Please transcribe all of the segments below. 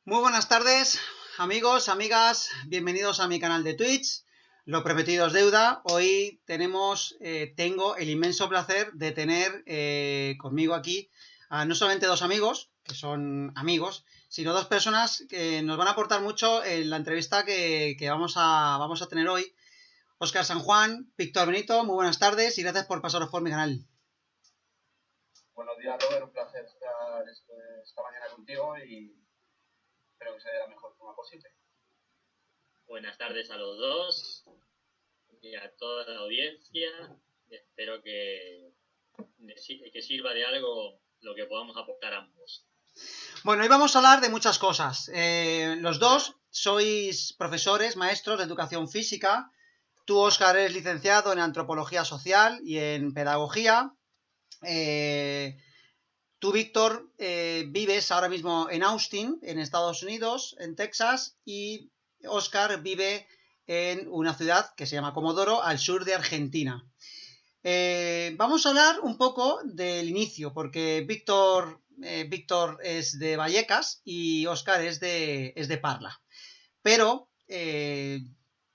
Muy buenas tardes, amigos, amigas, bienvenidos a mi canal de Twitch. Lo prometido es deuda. Hoy tengo el inmenso placer de tener conmigo aquí a no solamente dos amigos, que son amigos, sino dos personas que nos van a aportar mucho en la entrevista que vamos a tener hoy. Óscar San Juan, Víctor Benito, muy buenas tardes y gracias por pasaros por mi canal. Buenos días, Robert. Un placer estar esta mañana contigo y espero que sea de la mejor forma posible. Buenas tardes a los dos y a toda la audiencia. Espero que sirva de algo lo que podamos aportar ambos. Bueno, hoy vamos a hablar de muchas cosas. Los dos sois profesores, maestros de educación física. Tú, Óscar, eres licenciado en Antropología Social y en Pedagogía. Tú, Víctor, vives ahora mismo en Austin, en Estados Unidos, en Texas, y Óscar vive en una ciudad que se llama Comodoro, al sur de Argentina. Vamos a hablar un poco del inicio, porque Víctor es de Vallecas y Óscar es de Parla. Pero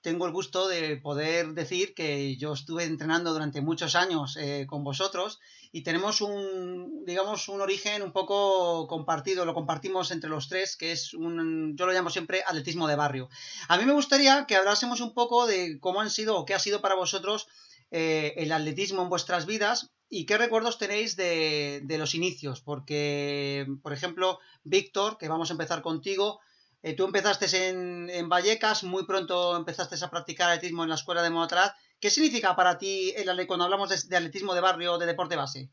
tengo el gusto de poder decir que yo estuve entrenando durante muchos años con vosotros y tenemos un origen un poco compartido, lo compartimos entre los tres, que es yo lo llamo siempre atletismo de barrio. A mí me gustaría que hablásemos un poco de cómo han sido o qué ha sido para vosotros el atletismo en vuestras vidas y qué recuerdos tenéis de los inicios, porque, por ejemplo, Víctor, que vamos a empezar contigo, tú empezaste en Vallecas, muy pronto empezaste a practicar atletismo en la escuela de Montserrat. ¿Qué significa para ti cuando hablamos de atletismo de barrio, de deporte base?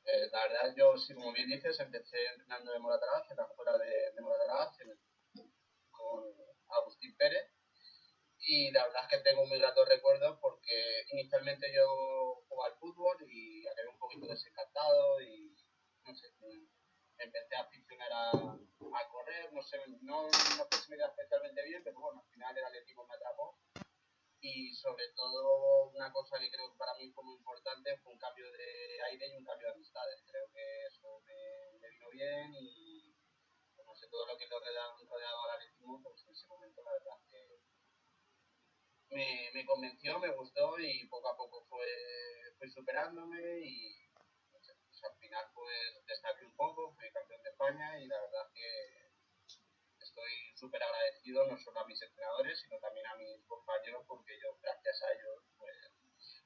La verdad, yo, sí, como bien dices, empecé entrenando en Moratalaz, en la escuela de Moratalaz, con Agustín Pérez. Y la verdad es que tengo muy gratos recuerdos porque inicialmente yo jugaba al fútbol y acabé un poquito desencantado y no sé, me empecé a aficionar a correr, no sé, no sé si me da especialmente bien, pero bueno, al final el atletismo me atrapó. Y sobre todo una cosa que creo que para mí fue muy importante fue un cambio de aire y un cambio de amistades. Creo que eso me vino bien y no sé, todo lo que lo rodeado al atletismo, pues en ese momento la verdad que me convenció, me gustó y poco a poco fui superándome y no sé, pues al final pues destaqué un poco, fui campeón de España y la verdad que estoy súper agradecido no solo a mis entrenadores, sino también a mis compañeros porque yo gracias a ellos pues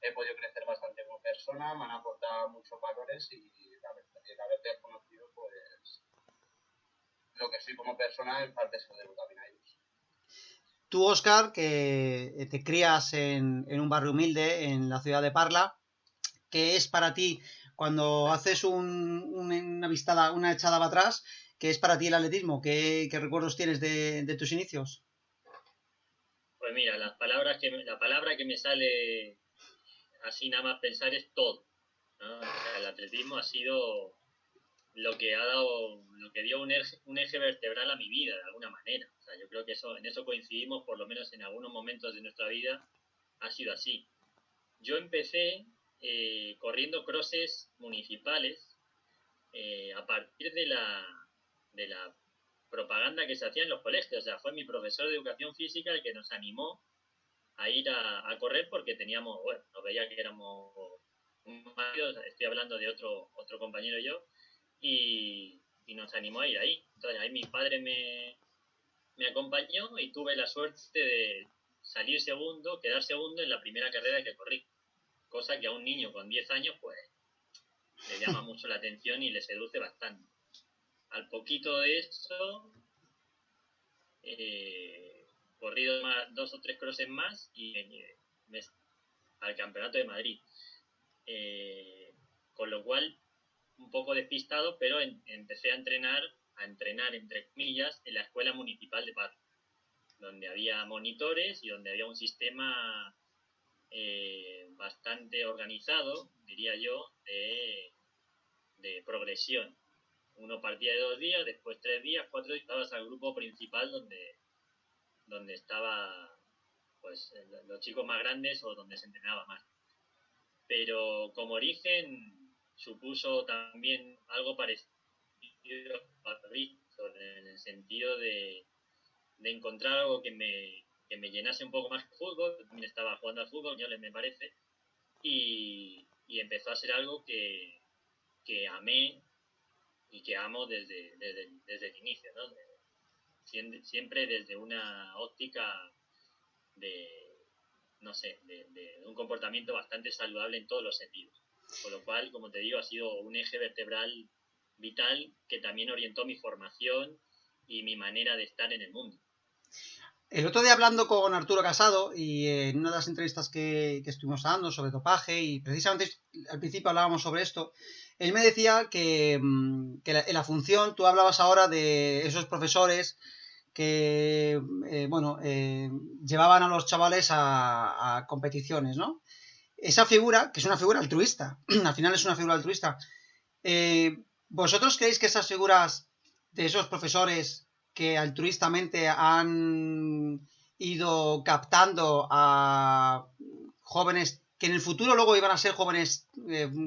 he podido crecer bastante como persona, me han aportado muchos valores y el haberte conocido pues lo que soy como persona en parte se lo debo también a ellos. Tú, Óscar, que te crías en un barrio humilde en la ciudad de Parla, ¿qué es para ti cuando haces una echada para atrás? ¿Qué es para ti el atletismo? ¿Qué recuerdos tienes de tus inicios? Pues mira, la palabra que me sale así nada más pensar es todo, ¿no? O sea, el atletismo ha sido lo que dio un eje vertebral a mi vida, de alguna manera. O sea, yo creo que en eso coincidimos, por lo menos en algunos momentos de nuestra vida, ha sido así. Yo empecé corriendo crosses municipales a partir de la propaganda que se hacía en los colegios. O sea, fue mi profesor de educación física el que nos animó a ir a correr porque nos veía que éramos varios, estoy hablando de otro compañero y yo, y nos animó a ir ahí. Entonces ahí mi padre me acompañó y tuve la suerte de quedar segundo en la primera carrera que corrí. Cosa que a un niño con 10 años pues le llama mucho la atención y le seduce bastante. Al poquito de eso, corrí 2 o 3 crosses más y al Campeonato de Madrid. Con lo cual, un poco despistado, pero empecé a entrenar entre comillas, en la Escuela Municipal de Parla, donde había monitores y donde había un sistema bastante organizado, diría yo, de progresión. Uno partía de 2 días, después 3 días, 4 días, estabas al grupo principal donde estaba pues los chicos más grandes o donde se entrenaba más. Pero como origen supuso también algo parecido para Víctor, Víctor, en el sentido de encontrar algo que me llenase un poco más que fútbol. Yo también estaba jugando al fútbol, yo me parece, y empezó a ser algo que amé y que amo desde el inicio, ¿no? Siempre desde una óptica de un comportamiento bastante saludable en todos los sentidos. Con lo cual, como te digo, ha sido un eje vertebral vital que también orientó mi formación y mi manera de estar en el mundo. El otro día hablando con Arturo Casado y en una de las entrevistas que estuvimos dando sobre dopaje, y precisamente al principio hablábamos sobre esto, él me decía que en la función, tú hablabas ahora de esos profesores que llevaban a los chavales a competiciones, ¿no? Esa figura, que es una figura altruista, al final es una figura altruista. ¿Vosotros creéis que esas figuras de esos profesores que altruistamente han ido captando a jóvenes que en el futuro luego iban a ser jóvenes,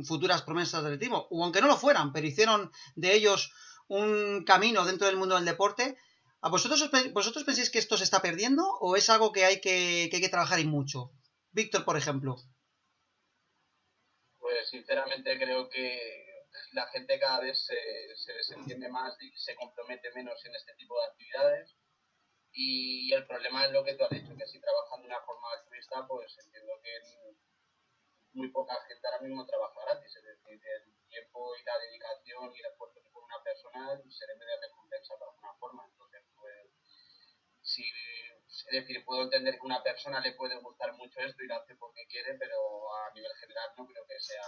futuras promesas del atletismo, o aunque no lo fueran, pero hicieron de ellos un camino dentro del mundo del deporte? ¿A vosotros pensáis que esto se está perdiendo o es algo que hay que trabajar y mucho? Víctor, por ejemplo. Pues sinceramente creo que la gente cada vez se desentiende más y se compromete menos en este tipo de actividades. Y el problema es lo que tú has dicho, que si trabajan de una forma altruista, pues entiendo que muy poca gente ahora mismo trabaja gratis. Es decir, el tiempo y la dedicación y el esfuerzo que pone una persona se debe de recompensar de alguna forma. Entonces, pues, es decir, puedo entender que a una persona le puede gustar mucho esto y lo hace porque quiere, pero a nivel general no creo que sea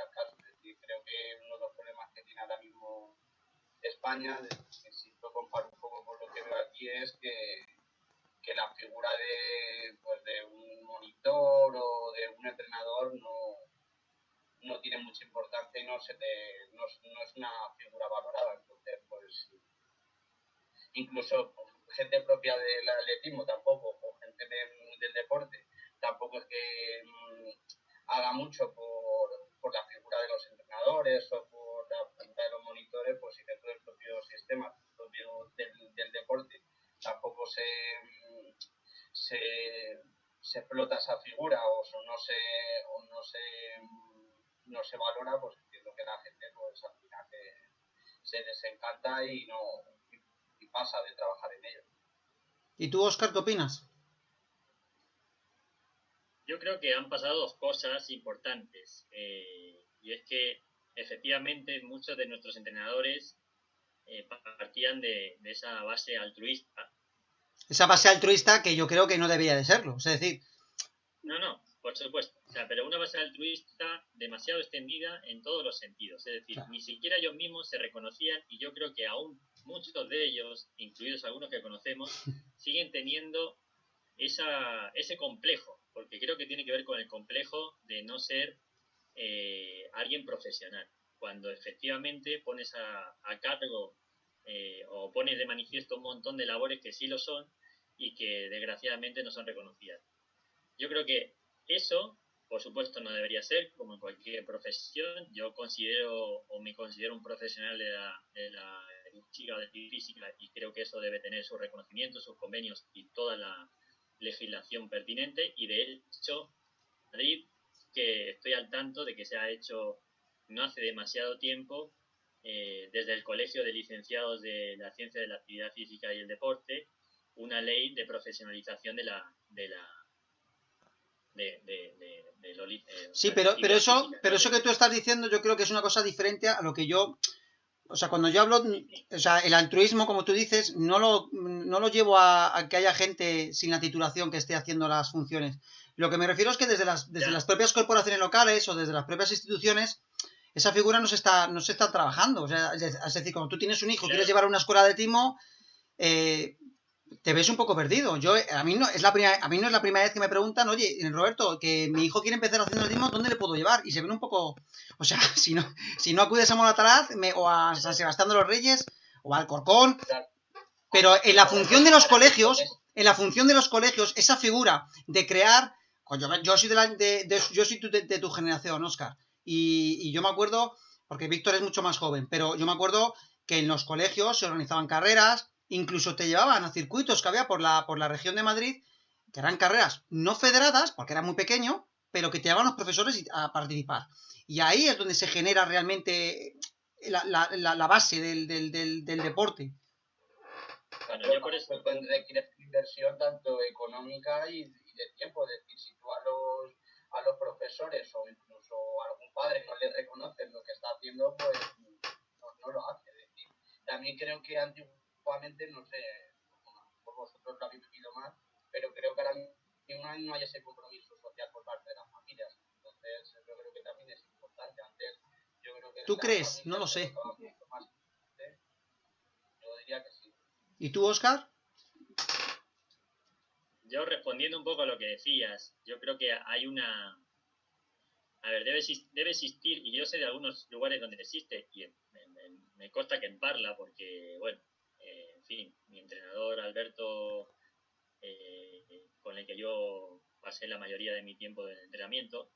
el caso. Es decir, creo que uno de los problemas que tiene ahora mismo España, si lo comparo un poco con lo que veo aquí, es que la figura de un monitor o de un entrenador no tiene mucha importancia y no es una figura valorada. Entonces, pues, incluso gente propia del atletismo tampoco, o gente del deporte, tampoco es que haga mucho por la figura de los entrenadores o por la figura de los monitores, pues si dentro del propio sistema del deporte tampoco se explota esa figura o no se valora, pues entiendo que la gente pues al final se desencanta y pasa de trabajar en ello. ¿Y tú, Óscar, qué opinas? Yo creo que han pasado dos cosas importantes, y es que efectivamente muchos de nuestros entrenadores partían de esa base altruista. Esa base altruista que yo creo que no debía de serlo, es decir... No, por supuesto, o sea, pero una base altruista demasiado extendida en todos los sentidos, es decir, claro, ni siquiera ellos mismos se reconocían, y yo creo que aún muchos de ellos, incluidos algunos que conocemos, siguen teniendo ese complejo, porque creo que tiene que ver con el complejo de no ser alguien profesional, cuando efectivamente pones a cargo o pones de manifiesto un montón de labores que sí lo son y que desgraciadamente no son reconocidas. Yo creo que eso, por supuesto, no debería ser, como en cualquier profesión. Yo me considero un profesional de la chica de física, y creo que eso debe tener su reconocimiento, sus convenios y toda la legislación pertinente. Y de hecho, Madrid, que estoy al tanto de que se ha hecho no hace demasiado tiempo, desde el Colegio de Licenciados de la Ciencia de la Actividad Física y el Deporte, una ley de profesionalización sí, pero eso que tú estás diciendo yo creo que es una cosa diferente a lo que yo... O sea, cuando yo hablo, o sea, el altruismo, como tú dices, no lo llevo a que haya gente sin la titulación que esté haciendo las funciones. Lo que me refiero es que desde las propias corporaciones locales o desde las propias instituciones, esa figura no se está trabajando. O sea, es decir, cuando tú tienes un hijo, claro, quieres llevar a una escuela de atletismo, te ves un poco perdido. A mí no es la primera vez que me preguntan, oye, Roberto, que mi hijo quiere empezar haciendo atletismo, ¿dónde le puedo llevar? Y se ven un poco, o sea, si no acudes a Moratalaz o a San Sebastián de los Reyes o al Corcón, pero en la función de los colegios, esa figura de crear, yo soy de tu generación, Óscar, y yo me acuerdo, porque Víctor es mucho más joven, pero yo me acuerdo que en los colegios se organizaban carreras, incluso te llevaban a circuitos que había por la región de Madrid, que eran carreras no federadas, porque era muy pequeño, pero que te llevaban los profesores a participar. Y ahí es donde se genera realmente la base del deporte. Bueno, yo por eso requiere inversión tanto económica y de tiempo. Es decir, si tú a los profesores o incluso a algún padre no le reconocen lo que está haciendo, pues no lo hace. Es decir, también creo que antiguamente, no sé, por vosotros lo habéis vivido más, pero creo que ahora mismo no hay ese compromiso social por parte de las familias. Entonces, yo creo que también es importante. Antes, yo creo que ¿Tú crees? No lo sé. Más, yo diría que sí. ¿Y tú, Óscar? Yo respondiendo un poco a lo que decías, yo creo que hay una... A ver, debe existir, y yo sé de algunos lugares donde existe, y me consta que en Parla, porque, bueno, en fin, mi entrenador Alberto, con el que yo pasé la mayoría de mi tiempo de entrenamiento,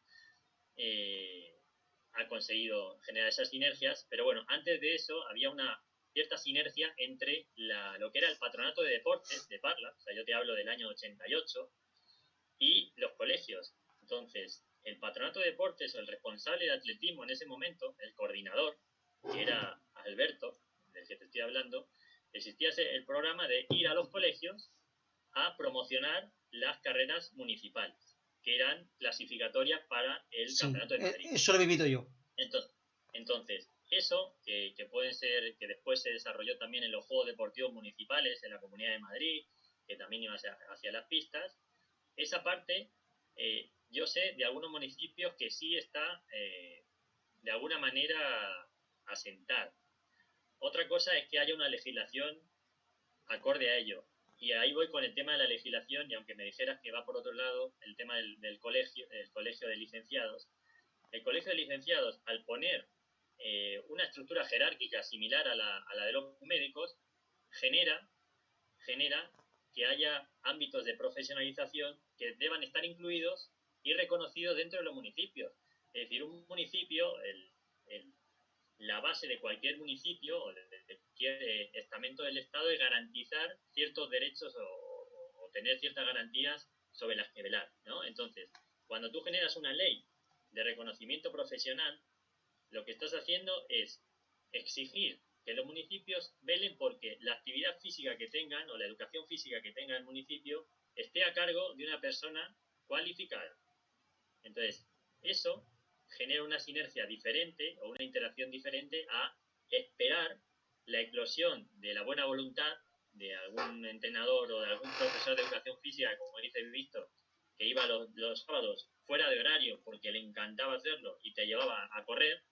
ha conseguido generar esas sinergias, pero bueno, antes de eso había una cierta sinergia entre lo que era el patronato de deportes de Parla, o sea, yo te hablo del año 88, y los colegios. Entonces, el patronato de deportes o el responsable de atletismo en ese momento, el coordinador, que era Alberto, del que te estoy hablando, existía el programa de ir a los colegios a promocionar las carreras municipales, que eran clasificatorias para el Campeonato de Madrid. Eso lo he vivido yo. Entonces, eso, que pueden ser, que después se desarrolló también en los Juegos Deportivos Municipales en la Comunidad de Madrid, que también iba hacia las pistas, esa parte, yo sé de algunos municipios que sí está de alguna manera asentada. Otra cosa es que haya una legislación acorde a ello. Y ahí voy con el tema de la legislación, y aunque me dijeras que va por otro lado, el tema del colegio de licenciados. El colegio de licenciados, al poner una estructura jerárquica similar a la de los médicos, genera que haya ámbitos de profesionalización que deban estar incluidos y reconocidos dentro de los municipios. Es decir, un municipio, la base de cualquier municipio o de cualquier estamento del Estado es garantizar ciertos derechos o tener ciertas garantías sobre las que velar, ¿no? Entonces, cuando tú generas una ley de reconocimiento profesional, lo que estás haciendo es exigir que los municipios velen porque la actividad física que tengan o la educación física que tenga el municipio esté a cargo de una persona cualificada. Entonces, eso genera una sinergia diferente o una interacción diferente a esperar la eclosión de la buena voluntad de algún entrenador o de algún profesor de educación física, como dice Víctor, que iba los sábados fuera de horario porque le encantaba hacerlo y te llevaba a correr.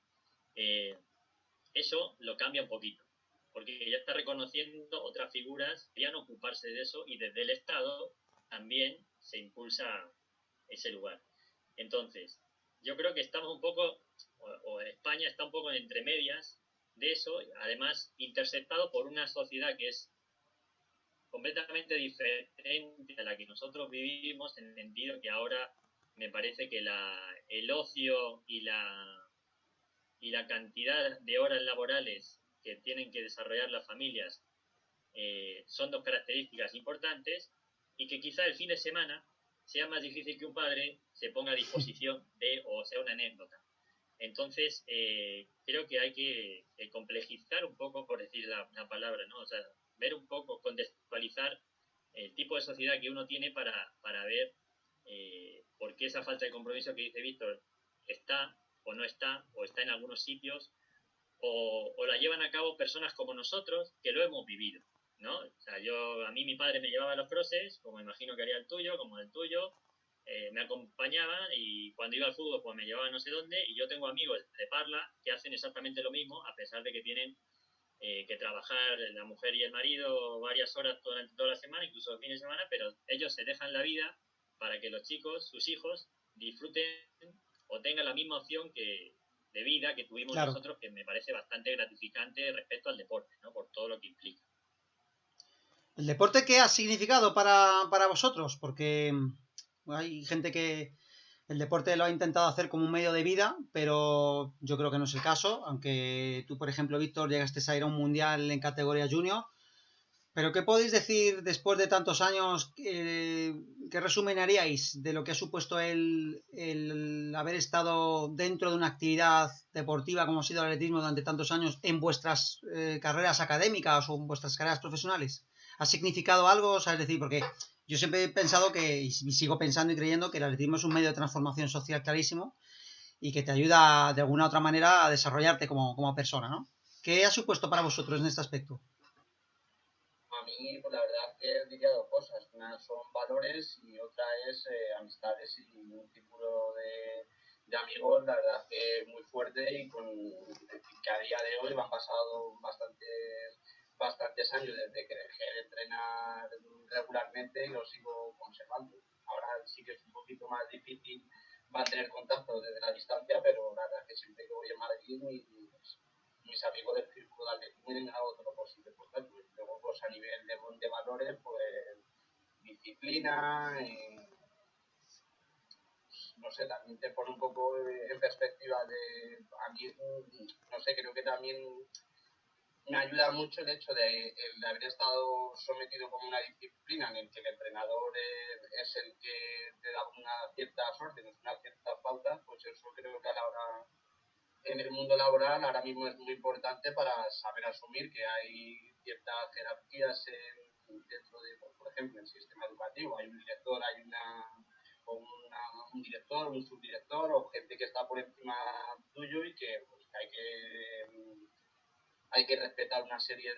Eso lo cambia un poquito, porque ya está reconociendo otras figuras que querían ocuparse de eso y desde el Estado también se impulsa ese lugar. Entonces, yo creo que estamos un poco, o España está un poco entre medias de eso, además interceptado por una sociedad que es completamente diferente a la que nosotros vivimos, en el sentido que ahora me parece que el ocio y la cantidad de horas laborales que tienen que desarrollar las familias son dos características importantes, y que quizá el fin de semana sea más difícil que un padre se ponga a disposición de, o sea una anécdota. Entonces, creo que hay que complejizar un poco, por decir la palabra, ¿no? O sea, ver un poco, contextualizar el tipo de sociedad que uno tiene para ver por qué esa falta de compromiso que dice Víctor está o no está, o está en algunos sitios, o la llevan a cabo personas como nosotros que lo hemos vivido, ¿no? O sea, a mí mi padre me llevaba a los crosses, como imagino que haría el tuyo, como el tuyo, me acompañaban, y cuando iba al fútbol pues me llevaba no sé dónde, y yo tengo amigos de Parla que hacen exactamente lo mismo, a pesar de que tienen que trabajar la mujer y el marido varias horas durante toda la semana, incluso los fines de semana, pero ellos se dejan la vida para que los chicos, sus hijos, disfruten o tengan la misma opción de vida que tuvimos nosotros, que me parece bastante gratificante respecto al deporte, ¿no? Por todo lo que implica. ¿El deporte qué ha significado para vosotros? Porque hay gente que el deporte lo ha intentado hacer como un medio de vida, pero yo creo que no es el caso, aunque tú, por ejemplo, Víctor, llegaste a ir a un mundial en categoría junior. Pero ¿qué podéis decir después de tantos años? ¿Qué resumen haríais de lo que ha supuesto el haber estado dentro de una actividad deportiva como ha sido el atletismo durante tantos años en vuestras carreras académicas o en vuestras carreras profesionales? ¿Ha significado algo? O sea, es decir, porque yo siempre he pensado que, y sigo pensando y creyendo que el atletismo es un medio de transformación social clarísimo y que te ayuda de alguna u otra manera a desarrollarte como persona, ¿no? ¿Qué ha supuesto para vosotros en este aspecto? A mí, pues la verdad es que diría dos cosas. Una son valores y otra es amistades y un círculo de amigos, la verdad es que muy fuerte y que a día de hoy me han pasado bastantes años desde que dejé de entrenar regularmente y lo sigo conservando. Ahora sí que es un poquito más difícil mantener contacto desde la distancia, pero la verdad es que siempre que voy a Madrid mis amigos del círculo de atletismo han dado todo lo posible por tanto. Luego, pues a nivel de valores, pues disciplina, no sé, también te pone un poco en perspectiva a mí, no sé, creo que también me ayuda mucho el hecho de haber estado sometido como una disciplina en el que el entrenador es el que te da unas ciertas órdenes, unas ciertas pautas, pues eso creo que a la hora en el mundo laboral ahora mismo es muy importante para saber asumir que hay ciertas jerarquías dentro de, por ejemplo, el sistema educativo. Hay un director, un director, un subdirector o gente que está por encima tuyo y que, pues, hay que respetar una serie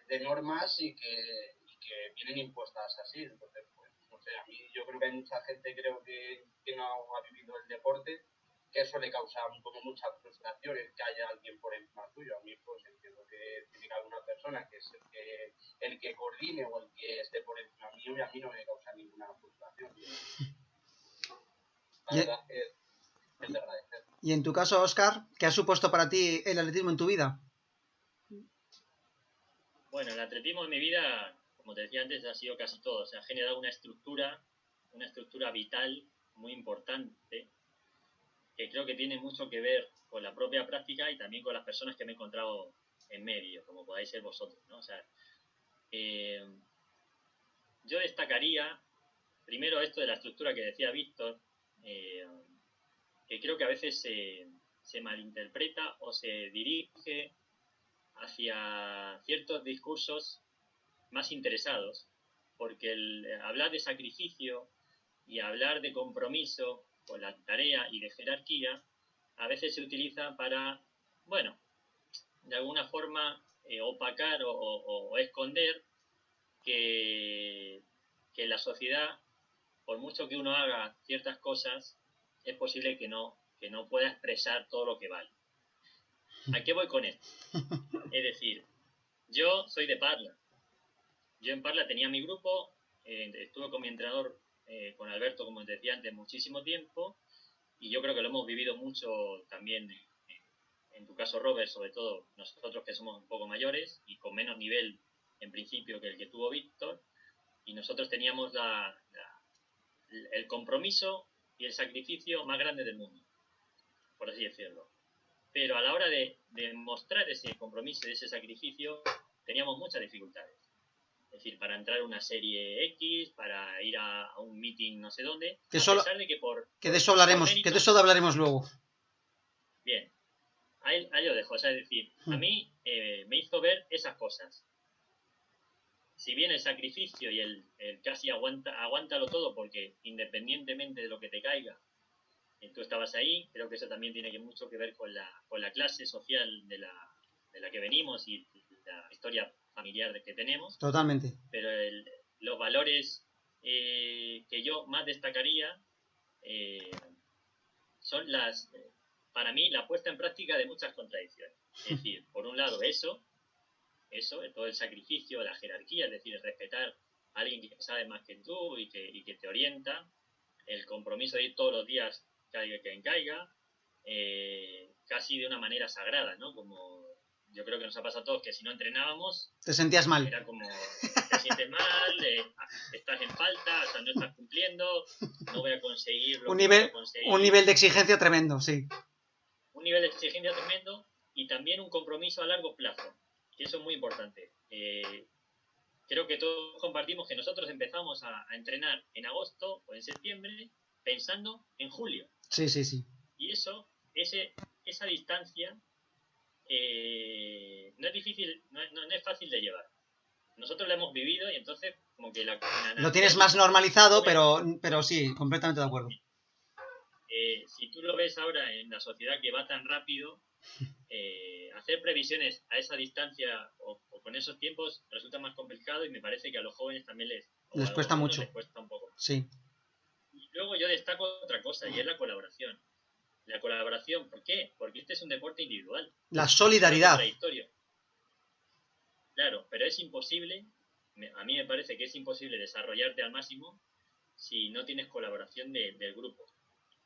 de normas y que vienen impuestas así. Entonces, pues, no sé, a mí yo creo que hay mucha gente que no ha vivido el deporte que eso le causa como mucha frustración el que haya alguien por encima tuyo. A mí pues entiendo que tiene que haber una persona que es el que coordine o el que esté por encima mío y a mí no me causa ninguna frustración. La verdad es de agradecer. Y en tu caso, Óscar, ¿qué ha supuesto para ti el atletismo en tu vida? Bueno, el atletismo en mi vida, como te decía antes, ha sido casi todo. O sea, ha generado una estructura vital muy importante que creo que tiene mucho que ver con la propia práctica y también con las personas que me he encontrado en medio, como podáis ser vosotros, ¿no? O sea, yo destacaría primero esto de la estructura que decía Víctor, que creo que a veces se malinterpreta o se dirige hacia ciertos discursos más interesados, porque el hablar de sacrificio y hablar de compromiso con la tarea y de jerarquía a veces se utiliza para, bueno, de alguna forma opacar o esconder que la sociedad, por mucho que uno haga ciertas cosas, es posible que no pueda expresar todo lo que vale. ¿A qué voy con esto? Es decir, yo soy de Parla. Yo en Parla tenía mi grupo, estuve con mi entrenador, con Alberto, como te decía antes, muchísimo tiempo, y yo creo que lo hemos vivido mucho también, en tu caso, Robert, sobre todo nosotros que somos un poco mayores y con menos nivel en principio que el que tuvo Víctor, y nosotros teníamos el compromiso y el sacrificio más grande del mundo, por así decirlo. Pero a la hora de mostrar ese compromiso y ese sacrificio, teníamos muchas dificultades. Es decir, para entrar a una serie X, para ir a un meeting no sé dónde, Que a pesar de que que de eso hablaremos, mérito, que de eso hablaremos luego. Bien, ahí lo dejo. O sea, es decir, a mí me hizo ver esas cosas. Si bien el sacrificio y el casi aguántalo todo, porque independientemente de lo que te caiga, tú estabas ahí, creo que eso también tiene mucho que ver con la clase social de la que venimos y la historia familiar que tenemos. Totalmente. Pero los valores que yo más destacaría son para mí, la puesta en práctica de muchas contradicciones. Es decir, por un lado eso, todo el sacrificio, la jerarquía, es decir, respetar a alguien que sabe más que tú y que te orienta, el compromiso de ir todos los días, caiga quien caiga, casi de una manera sagrada, ¿no? Como yo creo que nos ha pasado a todos, que si no entrenábamos... Te sentías mal. Era como... te sientes mal, estás en falta, o sea, no estás cumpliendo, no voy a conseguir lo que quiero conseguir. Un nivel de exigencia tremendo, sí. Un nivel de exigencia tremendo y también un compromiso a largo plazo, y eso es muy importante. Creo que todos compartimos que nosotros empezamos a entrenar en agosto o en septiembre pensando en julio. Sí, sí, sí. Y esa distancia no es difícil, no es fácil de llevar. Nosotros la hemos vivido y entonces como que lo tienes más normalizado, pero sí, completamente de acuerdo. Si tú lo ves ahora en la sociedad que va tan rápido, hacer previsiones a esa distancia o con esos tiempos resulta más complicado y me parece que a los jóvenes también les cuesta mucho. Les cuesta un poco. Sí. Y luego yo destaco otra cosa y es la colaboración. La colaboración, ¿por qué? Porque este es un deporte individual. La solidaridad. Claro, pero es imposible, a mí me parece que es imposible desarrollarte al máximo si no tienes colaboración del grupo,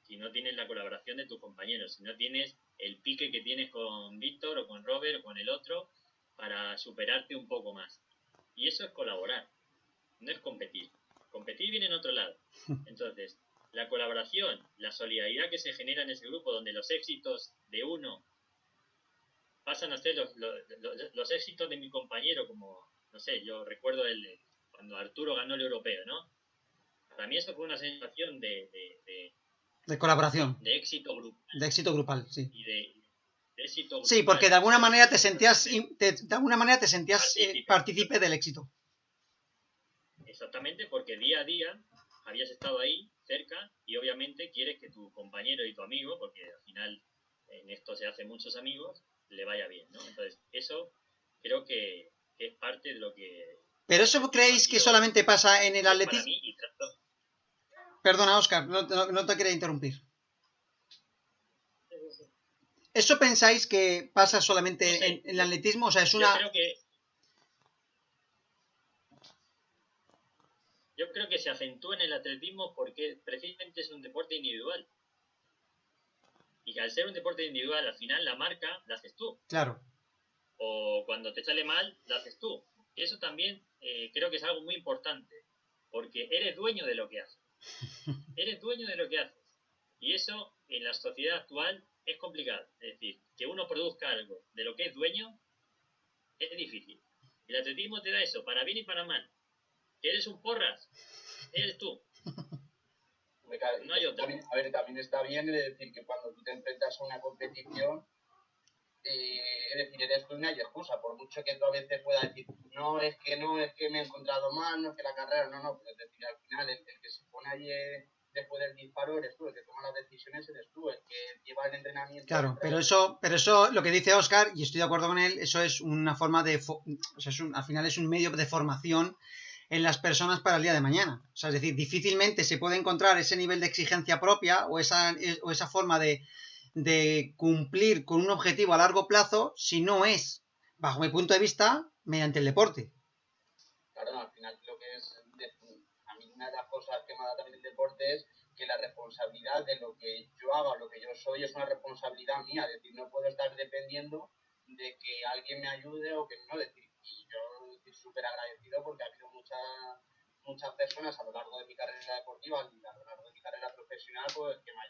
si no tienes la colaboración de tus compañeros, si no tienes el pique que tienes con Víctor o con Robert o con el otro para superarte un poco más. Y eso es colaborar, no es competir. Competir viene en otro lado. Entonces, la colaboración, la solidaridad que se genera en ese grupo, donde los éxitos de uno pasan a ser los éxitos de mi compañero, como, no sé, yo recuerdo cuando Arturo ganó el europeo, ¿no? Para mí eso fue una sensación de colaboración. De éxito grupal. De éxito grupal, sí. Y de éxito grupal. Sí, porque de alguna manera te sentías partícipe del éxito. Exactamente, porque día a día habías estado ahí, cerca, y obviamente quieres que tu compañero y tu amigo, porque al final en esto se hacen muchos amigos, le vaya bien, ¿no? Entonces, eso creo que es parte de lo que... ¿Pero eso creéis que solamente pasa en el atletismo? Perdona, Óscar, no te quería interrumpir. ¿Eso pensáis que pasa solamente en el atletismo? O sea, es una... Yo creo que se acentúa en el atletismo porque precisamente es un deporte individual. Y que al ser un deporte individual, al final la marca la haces tú. Claro. O cuando te sale mal, la haces tú. Y eso también creo que es algo muy importante. Porque eres dueño de lo que haces. Eres dueño de lo que haces. Y eso en la sociedad actual es complicado. Es decir, que uno produzca algo de lo que es dueño es difícil. El atletismo te da eso, para bien y para mal. ¿Que eres un porras? Eres tú. No hay otra. A ver, también está bien decir que cuando tú te enfrentas a una competición, es decir, eres tú y no hay excusa, por mucho que tú a veces puedas decir, no es que me he encontrado mal, no es que la carrera, no, pero es decir, al final el que se pone allí después del disparo eres tú, el que toma las decisiones eres tú, el que lleva el entrenamiento. Claro, pero eso lo que dice Óscar, y estoy de acuerdo con él, eso es una forma de, o sea, al final es un medio de formación en las personas para el día de mañana. O sea, es decir, difícilmente se puede encontrar ese nivel de exigencia propia o esa forma de cumplir con un objetivo a largo plazo si no es, bajo mi punto de vista, mediante el deporte. Claro, al final lo que es, a mí una de las cosas que me da también el deporte es que la responsabilidad de lo que yo haga, lo que yo soy, es una responsabilidad mía. Es decir, no puedo estar dependiendo de que alguien me ayude o que no. Es decir, y yo estoy súper agradecido porque ha habido muchas personas a lo largo de mi carrera deportiva y a lo largo de mi carrera profesional pues que me ha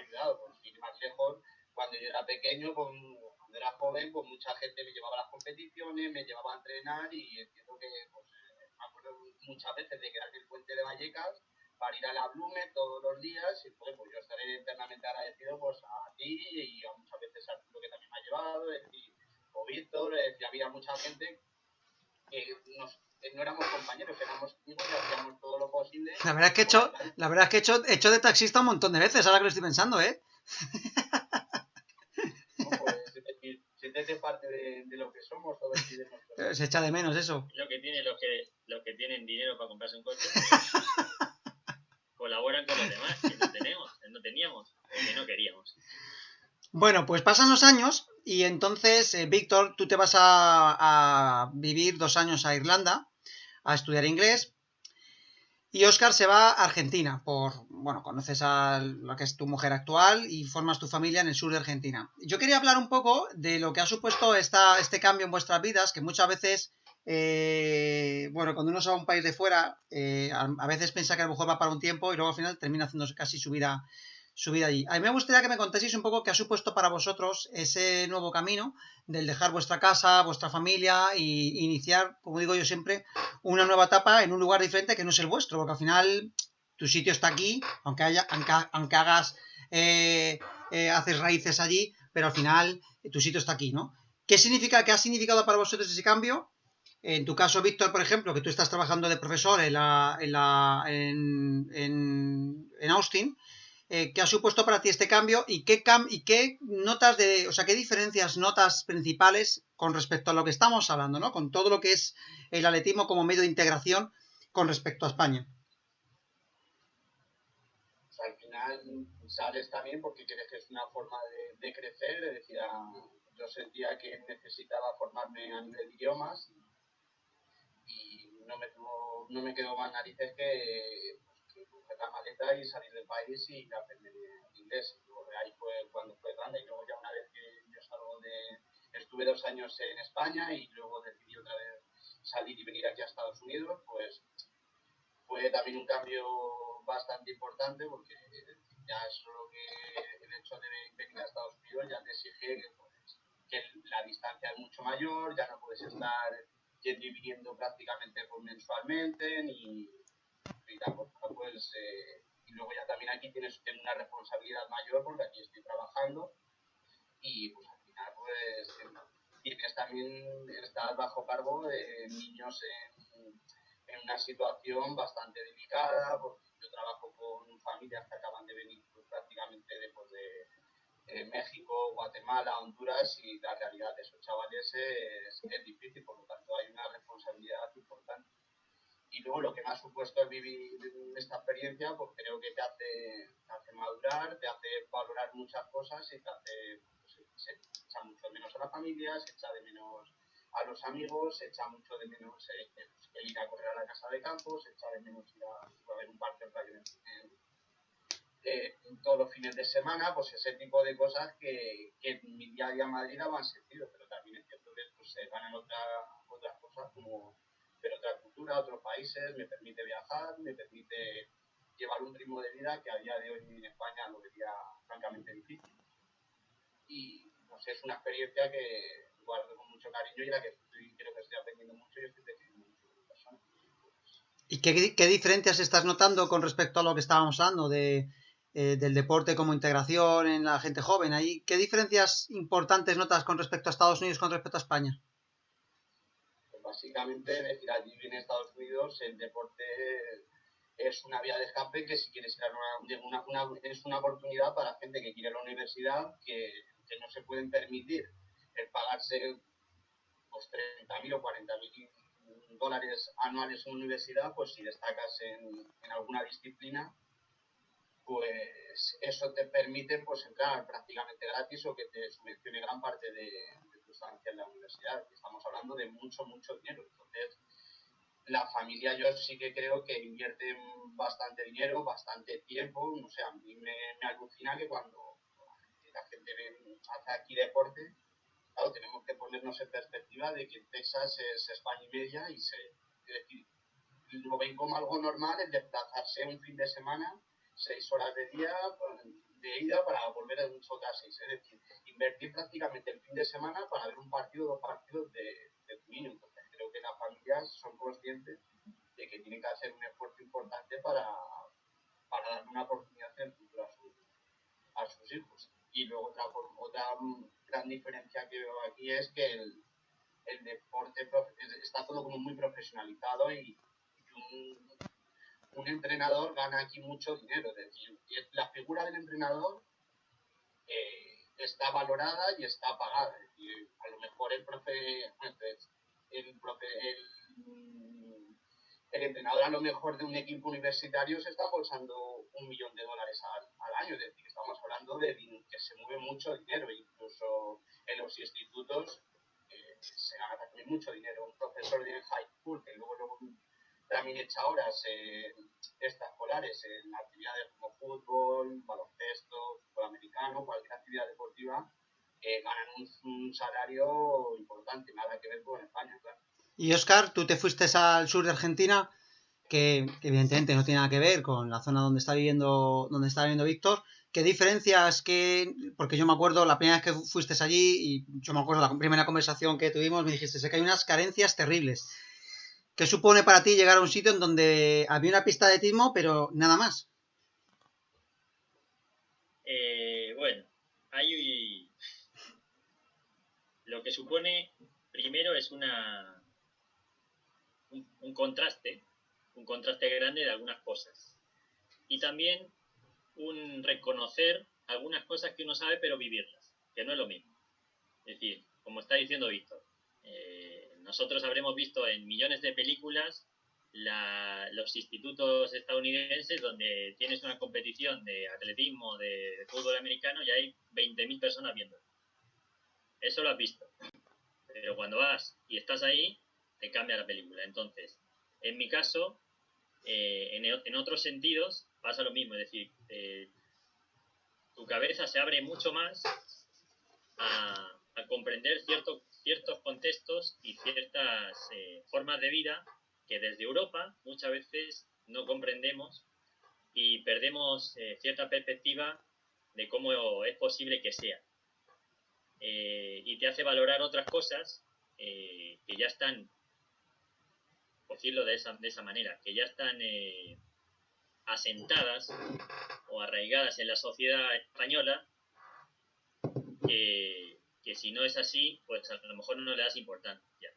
ayudado. Por ir más lejos, cuando yo era pequeño, pues, cuando era joven, pues mucha gente me llevaba a las competiciones, me llevaba a entrenar y entiendo que pues, me acuerdo muchas veces de quedar en el puente de Vallecas para ir a la Blume todos los días y pues yo estaré eternamente agradecido pues a ti y a muchas veces a Arturo que también me ha llevado, es decir, o Víctor, había mucha gente que no éramos compañeros, éramos amigos y hacíamos todo lo posible. La verdad es que he hecho de taxista un montón de veces, ahora que lo estoy pensando, ¿eh? No, pues, es decir, siéntete parte de lo que somos. Se echa de menos eso. Lo que tienen los que tienen dinero para comprarse un coche colaboran con los demás, que no teníamos, o que no queríamos. Bueno, pues pasan los años y entonces, Víctor, tú te vas a vivir 2 años a Irlanda a estudiar inglés y Óscar se va a Argentina conoces a lo que es tu mujer actual y formas tu familia en el sur de Argentina. Yo quería hablar un poco de lo que ha supuesto este cambio en vuestras vidas, que muchas veces bueno, cuando uno se va a un país de fuera, a veces piensa que a lo mejor va para un tiempo y luego al final termina haciéndose casi su vida allí. A mí me gustaría que me contaseis un poco qué ha supuesto para vosotros ese nuevo camino del dejar vuestra casa, vuestra familia e iniciar, como digo yo siempre, una nueva etapa en un lugar diferente que no es el vuestro, porque al final tu sitio está aquí, aunque hagas, haces raíces allí, pero al final tu sitio está aquí, ¿no? ¿Qué ha significado para vosotros ese cambio? En tu caso, Víctor, por ejemplo, que tú estás trabajando de profesor en Austin, ¿qué ha supuesto para ti este cambio y qué notas o sea, qué diferencias notas principales con respecto a lo que estamos hablando, ¿no? Con todo lo que es el atletismo como medio de integración con respecto a España? O sea, al final sales también porque crees que es una forma de crecer, es decir, yo sentía que necesitaba formarme a nivel de idiomas y no me quedó más narices que coger la maleta y salir del país y aprender inglés. Ahí fue cuando fue grande y luego ya una vez que yo estuve 2 años en España y luego decidí otra vez salir y venir aquí a Estados Unidos, pues fue también un cambio bastante importante porque ya solo que el hecho de venir a Estados Unidos ya te exige que la distancia es mucho mayor, ya no puedes estar yendo y viniendo prácticamente mensualmente, y tampoco pues, y luego ya también aquí tienes una responsabilidad mayor porque aquí estoy trabajando y pues al final pues tienes también, estás bajo cargo de niños en una situación bastante delicada, porque yo trabajo con familias que acaban de venir pues, prácticamente después de México, Guatemala, Honduras, y la realidad de esos chavales es difícil, por lo tanto hay una responsabilidad importante. Y luego lo que me ha supuesto el vivir esta experiencia, pues creo que te hace madurar, te hace valorar muchas cosas y te hace, pues, se echa mucho de menos a la familia, se echa de menos a los amigos, se echa mucho de menos el ir a correr a la casa de campo, se echa de menos ir a ver un partido todos los fines de semana, pues ese tipo de cosas que en mi día a día en Madrid daban sentido, pero también es cierto que pues, se ganan otras cosas como ver otra cultura, otros países, me permite viajar, me permite llevar un ritmo de vida que a día de hoy en España lo vería francamente difícil. Y no sé, es una experiencia que guardo con mucho cariño y la que creo que estoy aprendiendo mucho y estoy creciendo mucho como persona. ¿Y qué diferencias estás notando con respecto a lo que estábamos hablando del deporte como integración en la gente joven? Ahí, ¿qué diferencias importantes notas con respecto a Estados Unidos con respecto a España? Pues básicamente, es decir, allí en Estados Unidos el deporte es una vía de escape que si quieres ir a es una oportunidad para gente que quiere ir a la universidad que no se pueden permitir el pagarse pues 30.000 o 40.000 dólares anuales en universidad, pues si destacas en alguna disciplina, pues eso te permite pues entrar prácticamente gratis o que te subvencione gran parte de tu estancia en la universidad. Estamos hablando de mucho, mucho dinero. Entonces, la familia yo sí que creo que invierte bastante dinero, bastante tiempo. No sé, a mí me alucina que cuando la gente hace aquí deporte, claro, tenemos que ponernos en perspectiva de que Texas es España y media y es decir, lo ven como algo normal el desplazarse un fin de semana, 6 horas de día de ida para volver a otras 6. Es decir, invertir prácticamente el fin de semana para ver un partido o 2 partidos de tu niño. Entonces creo que las familias son conscientes de que tienen que hacer un esfuerzo importante para darle una oportunidad en el futuro a sus hijos. Y luego otra gran diferencia que veo aquí es que el deporte está todo como muy profesionalizado y un entrenador gana aquí mucho dinero. Es decir, la figura del entrenador está valorada y está pagada. Es decir, a lo mejor el entrenador a lo mejor de un equipo universitario se está bolsando $1.000.000 al año. Es decir, estamos hablando de que se mueve mucho dinero. Incluso en los institutos se gana también mucho dinero. Un profesor de high school que luego también echa horas extraescolares en actividades como fútbol, baloncesto, fútbol americano, cualquier actividad deportiva, ganan un salario importante, nada que ver con España, claro. Y Oscar, tú te fuiste al sur de Argentina, que evidentemente no tiene nada que ver con la zona donde está viviendo Víctor. ¿Qué diferencias porque yo me acuerdo la primera vez que fuiste allí y yo me acuerdo la primera conversación que tuvimos, me dijiste sé que hay unas carencias terribles. ¿Qué supone para ti llegar a un sitio en donde había una pista de atletismo, pero nada más? Bueno, lo que supone primero es un contraste grande de algunas cosas. Y también un reconocer algunas cosas que uno sabe, pero vivirlas, que no es lo mismo. Es decir, como está diciendo Víctor, nosotros habremos visto en millones de películas los institutos estadounidenses donde tienes una competición de atletismo, de fútbol americano y hay 20.000 personas viéndolo. Eso lo has visto. Pero cuando vas y estás ahí, te cambia la película. Entonces, en mi caso, en otros sentidos pasa lo mismo. Es decir, tu cabeza se abre mucho más a comprender ciertos contextos y ciertas formas de vida que desde Europa muchas veces no comprendemos y perdemos cierta perspectiva de cómo es posible que sea. Y te hace valorar otras cosas que ya están, por decirlo de esa manera, que ya están asentadas o arraigadas en la sociedad española, que si no es así, pues a lo mejor no le das importancia.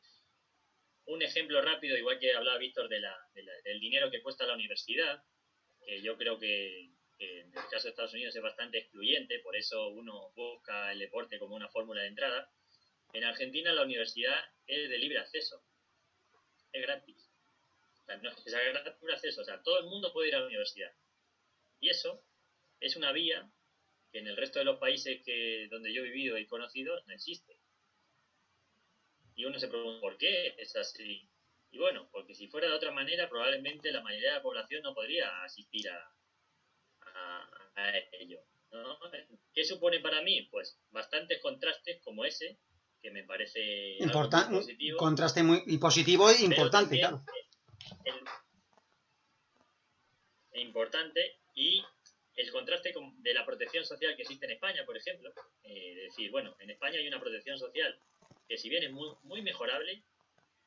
Un ejemplo rápido, igual que hablaba Víctor del dinero que cuesta la universidad, que yo creo que en el caso de Estados Unidos es bastante excluyente, por eso uno busca el deporte como una fórmula de entrada. En Argentina la universidad es de libre acceso, es gratis. O sea, no es libre acceso, o sea, todo el mundo puede ir a la universidad. Y eso es una vía que en el resto de los países donde yo he vivido y conocido no existe. Y uno se pregunta, ¿por qué es así? Y bueno, porque si fuera de otra manera, probablemente la mayoría de la población no podría asistir a ello, ¿no? ¿Qué supone para mí? Pues bastantes contrastes como ese, que me parece algo muy positivo. Un contraste muy positivo e importante, claro. Importante, y el contraste de la protección social que existe en España, por ejemplo. Es decir, bueno, en España hay una protección social que si bien es muy, muy mejorable,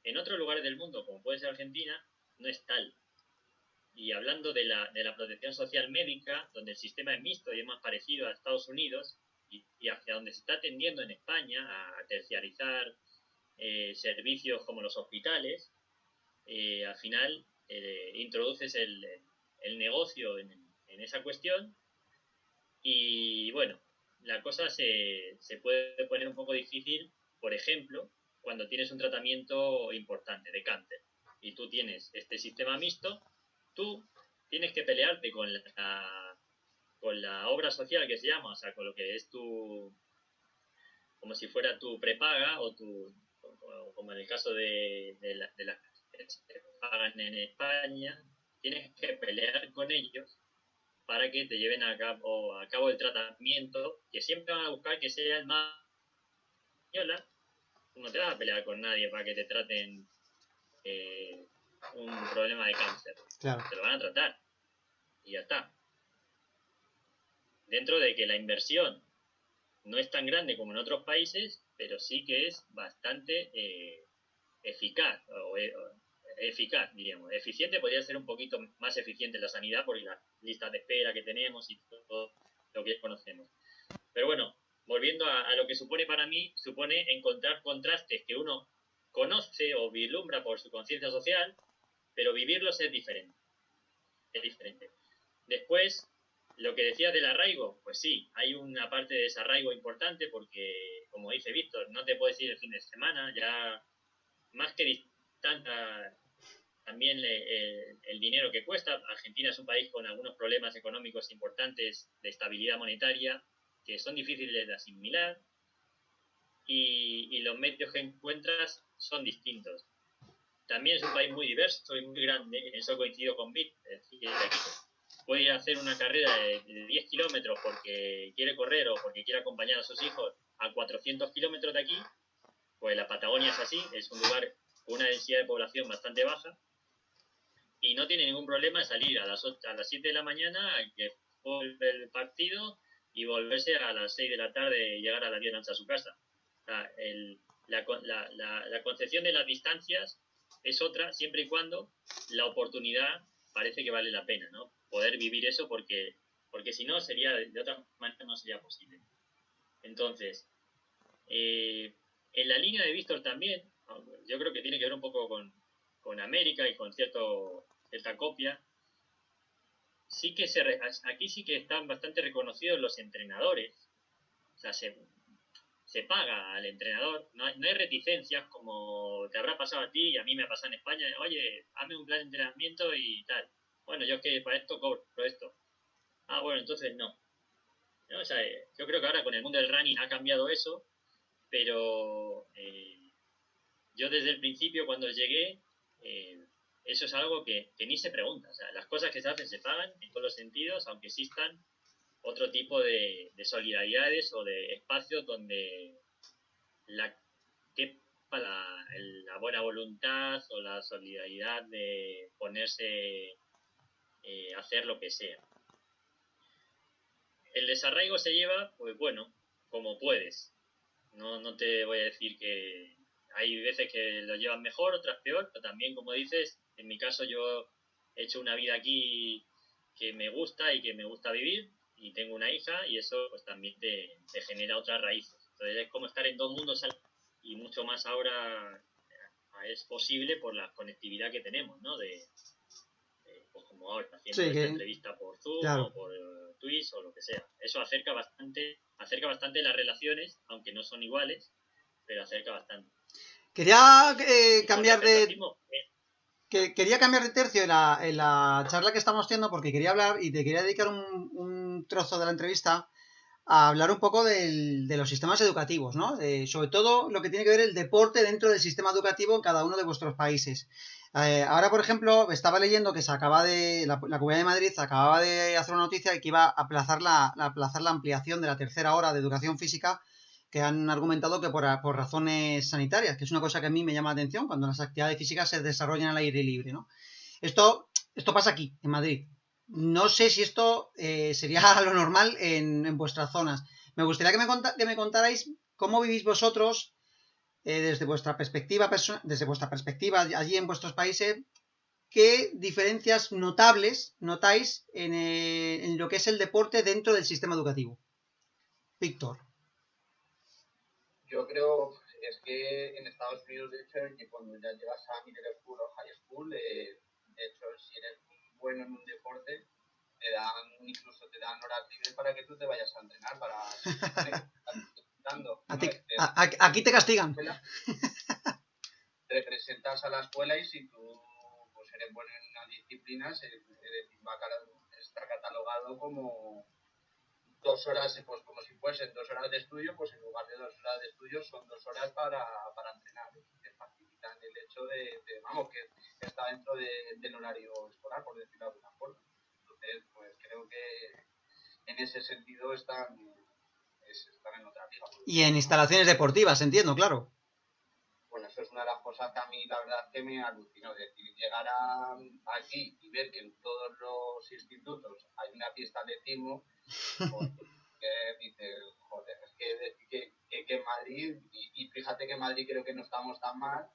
en otros lugares del mundo, como puede ser Argentina, no es tal. Y hablando de la protección social médica, donde el sistema es mixto y es más parecido a Estados Unidos, y hacia donde se está tendiendo en España a terciarizar servicios como los hospitales, al final introduces el negocio en esa cuestión y bueno, la cosa se puede poner un poco difícil, por ejemplo, cuando tienes un tratamiento importante de cáncer y tú tienes este sistema mixto, tú tienes que pelearte con la obra social que se llama, o sea, con lo que es como si fuera tu prepaga o como en el caso de las que se pagan en España, tienes que pelear con ellos para que te lleven a cabo el tratamiento, que siempre van a buscar que sea el más española. Tú no te vas a pelear con nadie para que te traten un problema de cáncer. Claro. Te lo van a tratar y ya está. Dentro de que la inversión no es tan grande como en otros países, pero sí que es bastante eficaz, eficaz, diríamos. Eficiente podría ser un poquito más eficiente la sanidad por las listas de espera que tenemos y todo lo que conocemos. Pero bueno, volviendo a lo que supone para mí, supone encontrar contrastes que uno conoce o vislumbra por su conciencia social, pero vivirlos es diferente. Es diferente. Después, lo que decías del arraigo, pues sí, hay una parte de desarraigo importante porque, como dice Víctor, no te puedes ir el fin de semana, ya más que distancia también el dinero que cuesta. Argentina es un país con algunos problemas económicos importantes de estabilidad monetaria que son difíciles de asimilar y los medios que encuentras son distintos. También es un país muy diverso y muy grande, en eso coincido con Víctor, es decir, puede ir a hacer una carrera de 10 kilómetros porque quiere correr o porque quiere acompañar a sus hijos a 400 kilómetros de aquí, pues la Patagonia es así, es un lugar con una densidad de población bastante baja, y no tiene ningún problema salir a las 7 de la mañana, que vuelve el partido, y volverse a las 6 de la tarde y llegar a las 10 de la noche a su casa. O sea, la concepción de las distancias es otra, siempre y cuando la oportunidad parece que vale la pena, ¿no? Poder vivir eso, porque si no, sería de otra manera no sería posible. Entonces, en la línea de Víctor también, yo creo que tiene que ver un poco con América y con cierta copia. Sí que aquí sí que están bastante reconocidos los entrenadores. O sea, se paga al entrenador. No hay reticencias como te habrá pasado a ti y a mí me ha pasado en España. Oye, hazme un plan de entrenamiento y tal. Bueno, yo es que para esto cobro esto. Ah, bueno, entonces no. ¿No? O sea, yo creo que ahora con el mundo del running ha cambiado eso, pero yo desde el principio cuando llegué, eso es algo que ni se pregunta. O sea, las cosas que se hacen se pagan en todos los sentidos, aunque existan otro tipo de solidaridades o de espacios donde quepa la buena voluntad o la solidaridad de ponerse a hacer lo que sea. El desarraigo se lleva, pues bueno, como puedes. No te voy a decir que hay veces que lo llevan mejor, otras peor, pero también, como dices, en mi caso yo he hecho una vida aquí que me gusta y que me gusta vivir, y tengo una hija, y eso pues también te genera otras raíces. Entonces es como estar en dos mundos, y mucho más ahora es posible por la conectividad que tenemos, ¿no? Pues como ahora, haciendo Sí, esta entrevista por Zoom, claro. o por Twitch o lo que sea. Eso acerca bastante las relaciones, aunque no son iguales, pero acerca bastante. Quería Y con cambiar respecto al de... ritmo, Quería cambiar de tercio en la charla que estamos teniendo, porque quería hablar y te quería dedicar un trozo de la entrevista a hablar un poco de los sistemas educativos, ¿no? Sobre todo lo que tiene que ver el deporte dentro del sistema educativo en cada uno de vuestros países. Ahora, por ejemplo, estaba leyendo que la Comunidad de Madrid acababa de hacer una noticia de que iba a aplazar la ampliación de la tercera hora de educación física, que han argumentado que por razones sanitarias, que es una cosa que a mí me llama la atención cuando las actividades físicas se desarrollan al aire libre, ¿no? Esto pasa aquí, en Madrid. No sé si esto sería lo normal en vuestras zonas. Me gustaría que me contarais cómo vivís vosotros desde vuestra perspectiva allí en vuestros países, qué diferencias notables notáis en lo que es el deporte dentro del sistema educativo. Víctor. Yo creo es que en Estados Unidos, de hecho, que cuando ya llegas a middle school o high school, de hecho, si eres bueno en un deporte, incluso te dan horas libres para que tú te vayas a entrenar, para Aquí te castigan. Te presentas a la escuela y si tú pues, eres bueno en una disciplina, está catalogado como 2 horas, pues como si fuesen 2 horas de estudio, pues en lugar de 2 horas de estudio son 2 horas para entrenar. Que facilitan el hecho vamos, que está dentro del horario escolar, por decirlo de alguna forma. Entonces, pues creo que en ese sentido están en otra liga. Y en instalaciones deportivas, entiendo, claro. Bueno, eso es una de las cosas que a mí la verdad que me alucinó. Es decir, llegar aquí y ver que en todos los institutos hay una pista de atletismo, pues, que dices, joder, es que en Madrid, y fíjate que en Madrid creo que no estamos tan mal,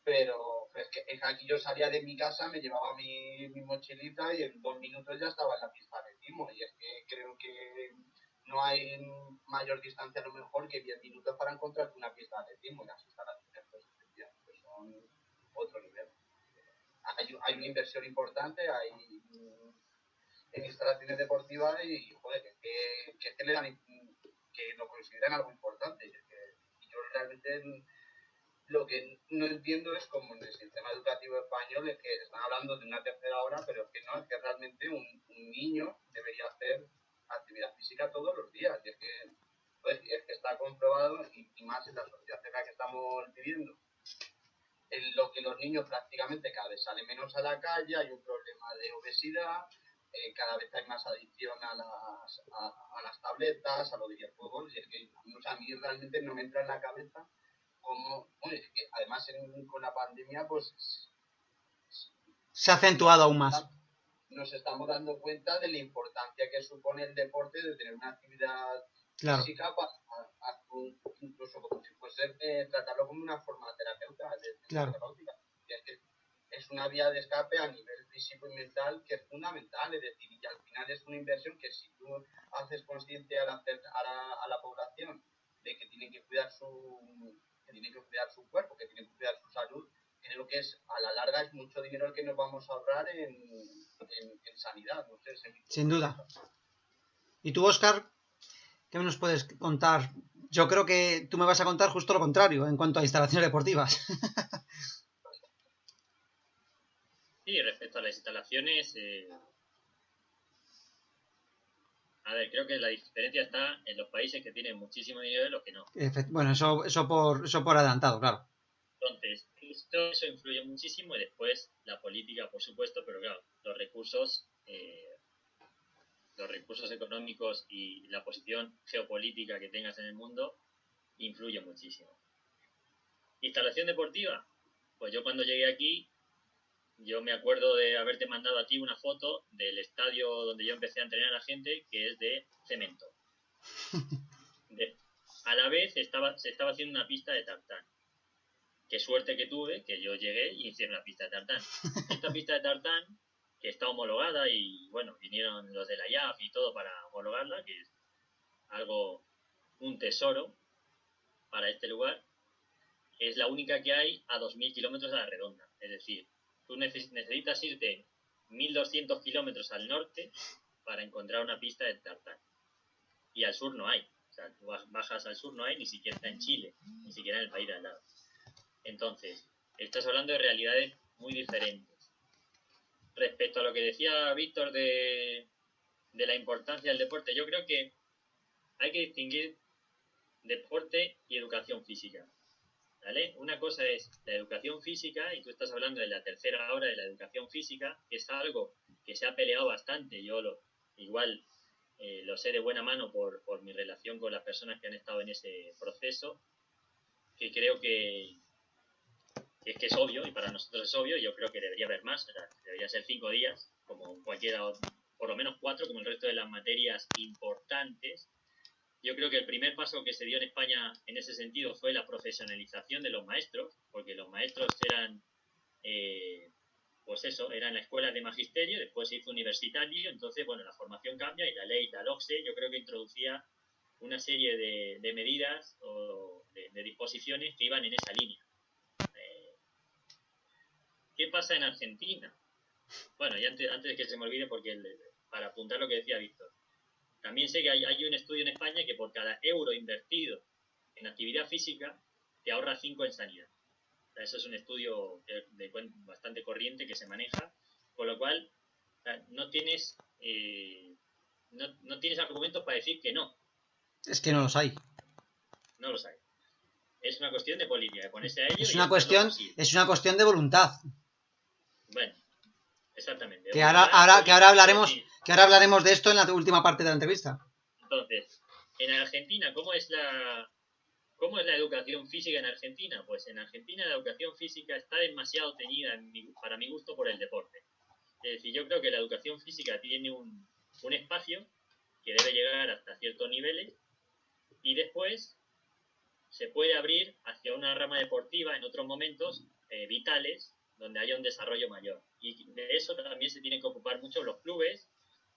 pero es que aquí yo salía de mi casa, me llevaba mi mochilita y en 2 minutos ya estaba en la pista de atletismo. Y es que creo que no hay mayor distancia a lo mejor que 10 minutos para encontrarte una pista de atletismo, y las instalaciones pues son otro nivel. Hay una inversión importante, en instalaciones deportivas, y joder, que le dan, que lo consideran algo importante. Y yo realmente lo que no entiendo es cómo en el sistema educativo español es que están hablando de una tercera hora, pero es que realmente un niño debería hacer actividad física todos los días. Y es que está comprobado, y más en la sociedad en la que estamos viviendo, en lo que los niños prácticamente cada vez salen menos a la calle, hay un problema de obesidad, cada vez hay más adicción a las tabletas, a los videojuegos, y es que a mí realmente no me entra en la cabeza como, bueno, es que además con la pandemia, pues Se ha acentuado aún más. nos estamos dando cuenta de la importancia que supone el deporte, de tener una actividad Claro, física, incluso como si fuese tratarlo como una forma claro. terapéutica. Es que es una vía de escape a nivel físico y mental que es fundamental, es decir, y al final es una inversión que si tú haces consciente a la población de que tienen que cuidar su cuerpo, que tienen que cuidar su salud, creo que es a la larga es mucho dinero el que nos vamos a ahorrar en sanidad, no sé, Sin duda. ¿Y tú, Óscar, qué nos puedes contar? Yo creo que tú me vas a contar justo lo contrario en cuanto a instalaciones deportivas. Sí, respecto a las instalaciones, a ver, creo que la diferencia está en los países que tienen muchísimo dinero y los que no. Bueno, eso por adelantado, claro. Entonces, eso influye muchísimo y después la política, por supuesto, pero claro, los recursos económicos y la posición geopolítica que tengas en el mundo influye muchísimo. Instalación deportiva, pues yo cuando llegué aquí, yo me acuerdo de haberte mandado a ti una foto del estadio donde yo empecé a entrenar a la gente, que es de cemento. A la vez se estaba haciendo una pista de tartán. Qué suerte que tuve, que yo llegué y hice una pista de tartán. Esta pista de tartán, que está homologada y bueno, vinieron los de la IAF y todo para homologarla, que es un tesoro para este lugar, es la única que hay a 2.000 kilómetros a la redonda. Es decir, tú necesitas irte 1.200 kilómetros al norte para encontrar una pista de tartán. Y al sur no hay. O sea, tú bajas al sur, no hay, ni siquiera en Chile, ni siquiera en el país de al lado. Entonces, estás hablando de realidades muy diferentes. Respecto a lo que decía Víctor de la importancia del deporte, yo creo que hay que distinguir deporte y educación física. ¿Vale? Una cosa es la educación física, y tú estás hablando de la tercera hora de la educación física, que es algo que se ha peleado bastante. Yo igual lo sé de buena mano por mi relación con las personas que han estado en ese proceso, que creo que es obvio, y para nosotros es obvio. Yo creo que debería haber más, o sea, debería ser 5 días, como cualquiera, por lo menos 4, como el resto de las materias importantes. Yo creo que el primer paso que se dio en España en ese sentido fue la profesionalización de los maestros, porque los maestros eran, pues eso, eran la escuela de magisterio, después se hizo universitario, entonces, bueno, la formación cambia y la ley, la LOCSE, yo creo que introducía una serie de medidas o de disposiciones que iban en esa línea. ¿Qué pasa en Argentina? Bueno, y antes de que se me olvide, porque para apuntar lo que decía Víctor, también sé que hay un estudio en España que por cada euro invertido en actividad física te ahorra 5 en sanidad. O sea, eso es un estudio bastante corriente que se maneja, con lo cual no tienes argumentos para decir que no. Es que no los hay. No los hay. Es una cuestión de política, de ponerse a ello. Es una cuestión de voluntad. Bueno, exactamente. Que ahora hablaremos de esto en la última parte de la entrevista. Entonces, en Argentina, ¿cómo es la educación física en Argentina? Pues en Argentina la educación física está demasiado teñida, para mi gusto, por el deporte. Es decir, yo creo que la educación física tiene un espacio que debe llegar hasta ciertos niveles y después se puede abrir hacia una rama deportiva en otros momentos vitales donde haya un desarrollo mayor. Y de eso también se tienen que ocupar mucho los clubes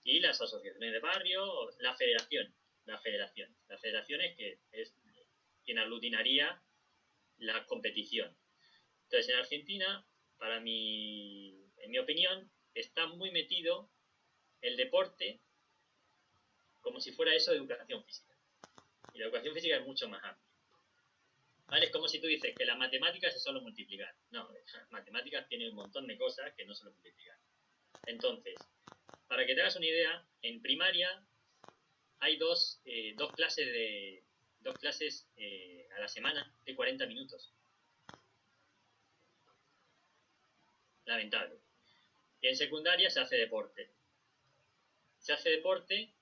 y las asociaciones de barrio, la federación. La federación es que es quien aglutinaría la competición. Entonces, en Argentina, en mi opinión, está muy metido el deporte como si fuera eso de educación física. Y la educación física es mucho más amplia. ¿Vale? Es como si tú dices que las matemáticas es solo multiplicar. No, las matemáticas tienen un montón de cosas que no solo multiplicar. Entonces, para que te hagas una idea, en primaria hay dos clases a la semana de 40 minutos. Lamentable. Y en secundaria se hace deporte. Se hace deporte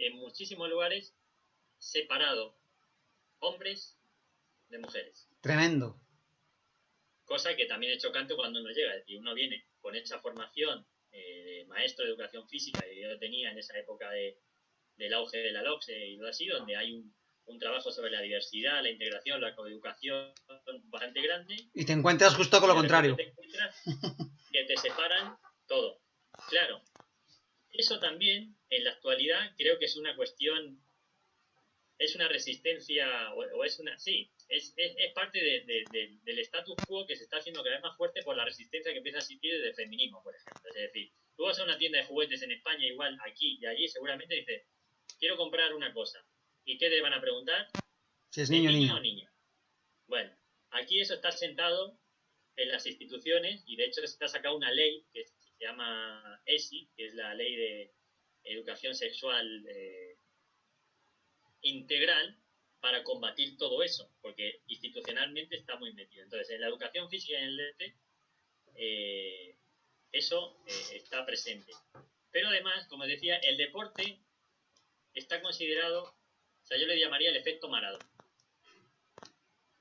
en muchísimos lugares separado. Hombres, de mujeres. Tremendo. Cosa que también es chocante cuando uno llega. Es decir, uno viene con esa formación de maestro de educación física que yo tenía en esa época del auge de la LOCSE y todo así, donde hay un trabajo sobre la diversidad, la integración, la coeducación bastante grande. Y te encuentras justo con lo contrario. Te encuentras que te separan todo. Claro, eso también en la actualidad creo que es una cuestión, es una resistencia, o es una, sí, es parte del status quo que se está haciendo cada vez más fuerte por la resistencia que empieza a existir desde el feminismo, por ejemplo. Es decir, tú vas a una tienda de juguetes en España, igual aquí y allí, seguramente dices, quiero comprar una cosa. ¿Y qué te van a preguntar? Si es niño o niña. O niña. Bueno, aquí eso está sentado en las instituciones y de hecho se ha sacado una ley que se llama ESI, que es la ley de educación sexual integral para combatir todo eso, porque institucionalmente está muy metido. Entonces, en la educación física y en el DT, eso está presente. Pero además, como decía, el deporte está considerado, o sea, yo le llamaría el efecto Maradona.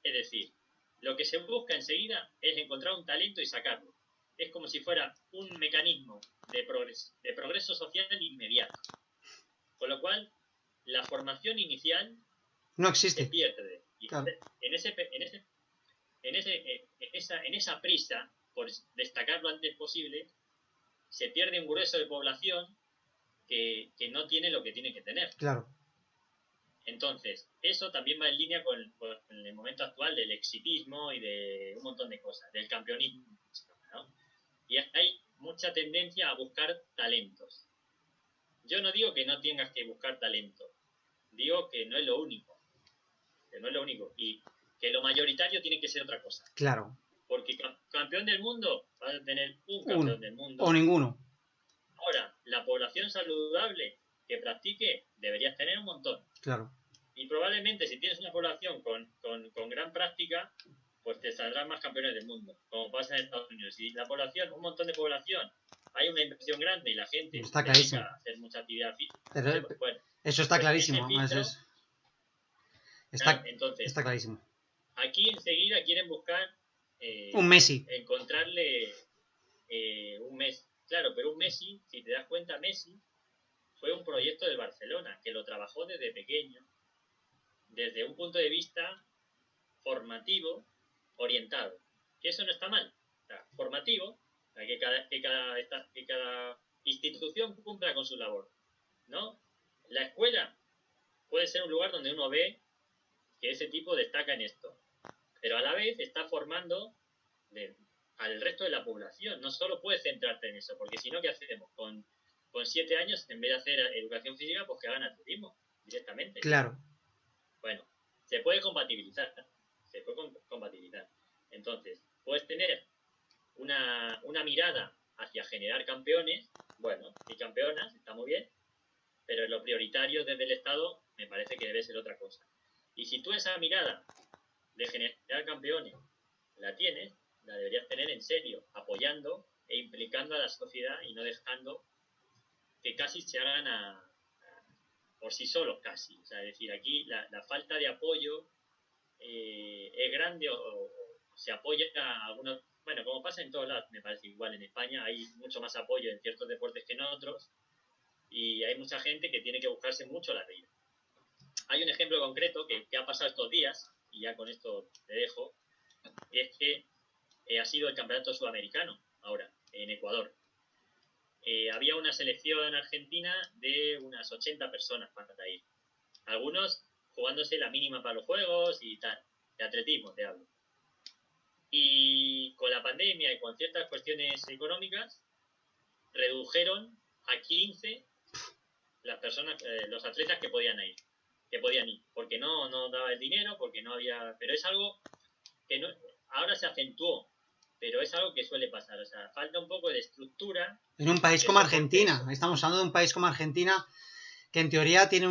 Es decir, lo que se busca enseguida es encontrar un talento y sacarlo. Es como si fuera un mecanismo de progreso social inmediato. Con lo cual, la formación inicial no existe. se pierde. Y claro. En esa prisa por destacar lo antes posible, se pierde un grueso de población que no tiene lo que tiene que tener. Claro. Entonces, eso también va en línea con el momento actual del exitismo y de un montón de cosas, del campeonismo, ¿no? Y hay mucha tendencia a buscar talentos. Yo no digo que no tengas que buscar talento, digo que no es lo único. Y que lo mayoritario tiene que ser otra cosa. Claro. Porque campeón del mundo, vas a tener un campeón del mundo. O ninguno. Ahora, la población saludable que practique, deberías tener un montón. Claro. Y probablemente si tienes una población con gran práctica, pues te saldrán más campeones del mundo, como pasa en Estados Unidos. Si la población, un montón de población, hay una inversión grande y la gente está clarísimo. A hacer mucha actividad física, pero, bueno, eso está clarísimo. Filtro, entonces, está clarísimo. Aquí enseguida quieren buscar un Messi. Encontrarle un Messi. Claro, pero un Messi, si te das cuenta, Messi fue un proyecto del Barcelona, que lo trabajó desde pequeño, desde un punto de vista formativo, orientado. Que eso no está mal. O sea, formativo, que cada institución cumpla con su labor, ¿no? La escuela puede ser un lugar donde uno ve que ese tipo destaca en esto, pero a la vez está formando al resto de la población. No solo puedes centrarte en eso, porque si no, ¿qué hacemos? Con 7 años, en vez de hacer educación física, pues que hagan atletismo directamente. Claro. Bueno, se puede compatibilizar. Entonces, puedes tener una mirada hacia generar campeones, bueno, y campeonas, está muy bien, pero lo prioritario desde el Estado me parece que debe ser otra cosa. Y si tú esa mirada de generar campeones la tienes, la deberías tener en serio, apoyando e implicando a la sociedad y no dejando que casi se hagan por sí solos casi. O sea, es decir, aquí la falta de apoyo es grande o se apoya a algunos, bueno, como pasa en todos lados, me parece igual en España, hay mucho más apoyo en ciertos deportes que en otros y hay mucha gente que tiene que buscarse mucho la vida. Hay un ejemplo concreto que ha pasado estos días, y ya con esto te dejo, es que ha sido el campeonato sudamericano, ahora, en Ecuador. Había una selección argentina de unas 80 personas para ir. Algunos jugándose la mínima para los juegos y tal, de atletismo te hablo. Y con la pandemia y con ciertas cuestiones económicas, redujeron a 15 las personas, los atletas que podían ir, porque no daba el dinero, porque no había, pero es algo que no, ahora se acentuó, pero es algo que suele pasar, o sea, falta un poco de estructura. En un país como Argentina, estamos hablando de un país como Argentina que en teoría tiene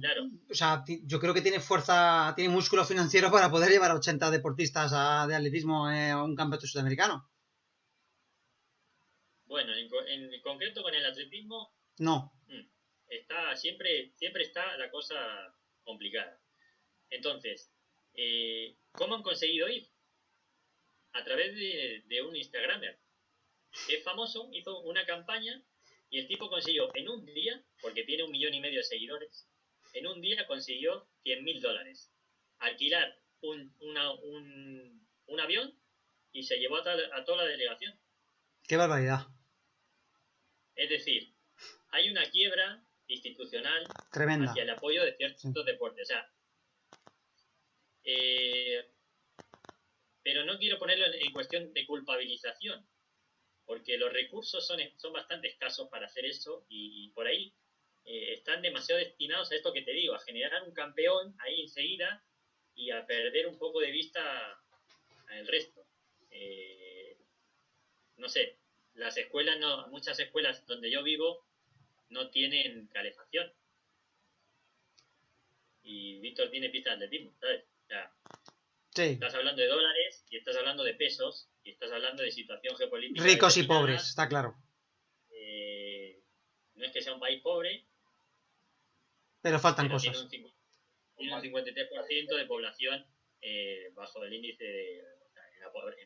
claro. O sea, yo creo que tiene fuerza, tiene músculo financiero para poder llevar a 80 deportistas de atletismo a un campeonato sudamericano. Bueno, en concreto con el atletismo, no. Siempre está la cosa complicada. Entonces, ¿Cómo han conseguido ir? A través de un Instagramer que es famoso, hizo una campaña y el tipo consiguió en un día, porque tiene 1,5 millones de seguidores, en un día consiguió $100.000. Alquilar un avión y se llevó a toda la delegación. ¡Qué barbaridad! Es decir, hay una quiebra institucional Tremenda. hacia el apoyo de ciertos deportes. O sea, pero no quiero ponerlo en cuestión de culpabilización, porque los recursos son bastante escasos para hacer eso y por ahí están demasiado destinados a esto que te digo, a generar un campeón ahí enseguida y a perder un poco de vista al resto. No sé, muchas escuelas donde yo vivo no tienen calefacción. Y Víctor tiene pista de atletismo, ¿sabes? O sea, sí. Estás hablando de dólares y estás hablando de pesos y estás hablando de situación geopolítica. Ricos y pobres, está claro. No es que sea un país pobre, pero faltan cosas. Tiene un 53% de población bajo el índice de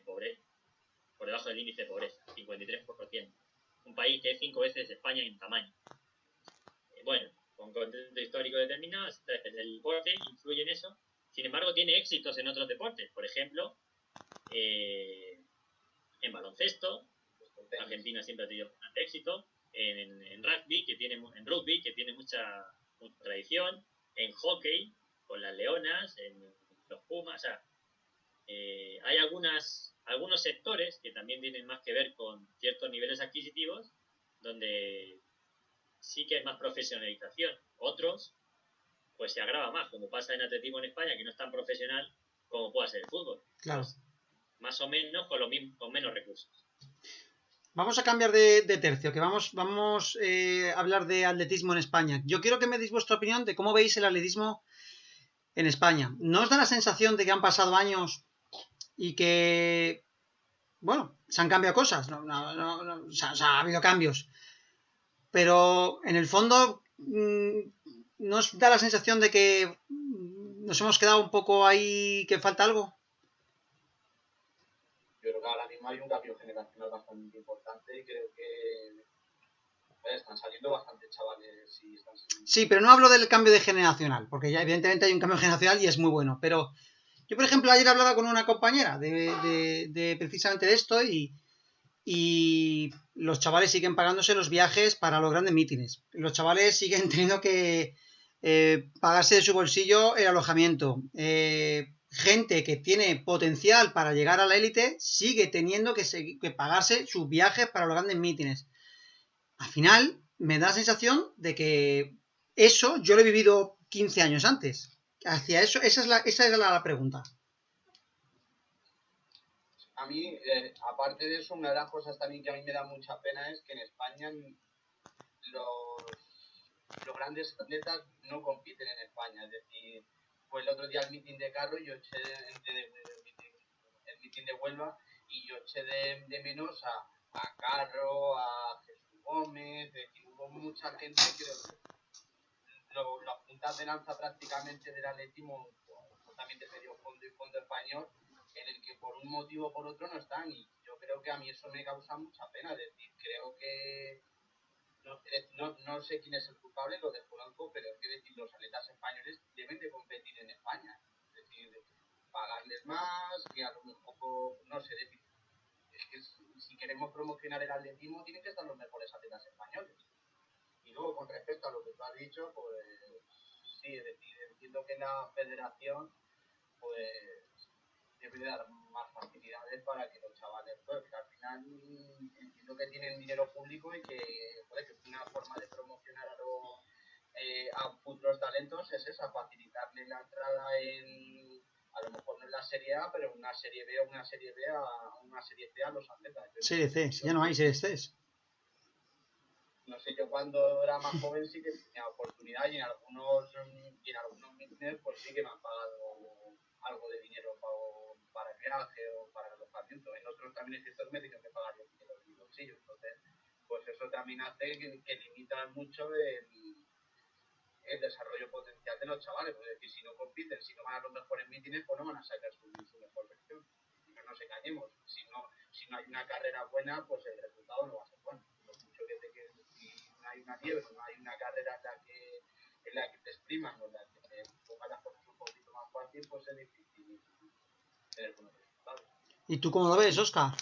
pobreza, por debajo del índice de pobreza, 53%. Un país que es 5 veces España en tamaño. Bueno, con contexto histórico determinado, el deporte influye en eso. Sin embargo, tiene éxitos en otros deportes. Por ejemplo, en baloncesto, Argentina siempre ha tenido bastante éxito. En rugby, que tiene mucha tradición. En hockey, con las Leonas, en los Pumas. O sea, hay algunos sectores que también tienen más que ver con ciertos niveles adquisitivos, donde sí que es más profesionalización. Otros, pues se agrava más, como pasa en atletismo en España, que no es tan profesional como pueda ser el fútbol. Claro. Pues, más o menos con menos recursos. Vamos a cambiar de tercio, que vamos a hablar de atletismo en España. Yo quiero que me deis vuestra opinión de cómo veis el atletismo en España. ¿No os da la sensación de que han pasado años y que, bueno, se han cambiado cosas? Ha habido cambios. Pero en el fondo, ¿no os da la sensación de que nos hemos quedado un poco ahí, que falta algo? Yo creo que ahora mismo hay un cambio generacional bastante importante y creo que están saliendo bastantes chavales y están saliendo... Sí, pero no hablo del cambio de generacional, porque ya evidentemente hay un cambio generacional y es muy bueno, pero yo, por ejemplo, ayer hablaba con una compañera de precisamente de esto y los chavales siguen pagándose los viajes para los grandes mítines. Los chavales siguen teniendo que pagarse de su bolsillo el alojamiento. Gente que tiene potencial para llegar a la élite sigue teniendo que pagarse sus viajes para los grandes mítines. Al final, me da la sensación de que eso yo lo he vivido 15 años antes. Hacia eso, esa es la pregunta. A mí, aparte de eso, una de las cosas también que a mí me da mucha pena es que en España los grandes atletas no compiten en España. Es decir, fue el otro día el mitin de Carro, yo eché el mitin de Huelva y yo eché de menos a Carro, a Jesús Gómez, es decir, hubo mucha gente que las puntas de lanza prácticamente del atletismo, también de medio fondo y fondo español, en el que por un motivo o por otro no están, y yo creo que a mí eso me causa mucha pena. Es decir, creo que no sé quién es el culpable, lo desconozco, pero es que decir, los atletas españoles deben de competir en España, es decir, pagarles más, que a lo mejor, no sé, decir, es que si queremos promocionar el atletismo tienen que estar los mejores atletas españoles. Y luego, con respecto a lo que tú has dicho, pues sí, es decir, entiendo que la federación pues debe dar más facilidades para que los chavales, pues, que al final entiendo que tienen dinero público y que, pues, que una forma de promocionar a futuros talentos es esa, facilitarle la entrada a lo mejor no en la Serie A, pero una Serie B o una Serie B a una Serie C a los atletas. Serie C, si ya no hay Series C. No sé, yo cuando era más joven sí que tenía oportunidad y en algunos mítines pues sí que me han pagado algo de dinero para el viaje o para el alojamiento. En otros también estos me tienen que pagar el dinero de mi bolsillo. Entonces, pues eso también hace que limita mucho el desarrollo potencial de los chavales. Es decir, si no compiten, si no van a los mejores mítines, pues no van a sacar su mejor versión. Y no nos engañemos. Si no hay una carrera buena, pues el resultado no va a ser bueno. Por mucho que si no hay una liebre, no hay una carrera en la que te expriman o en la que te pongan las cosas un poquito más fácil, pues es difícil tener buenos resultados. ¿Y tú cómo lo ves, Óscar?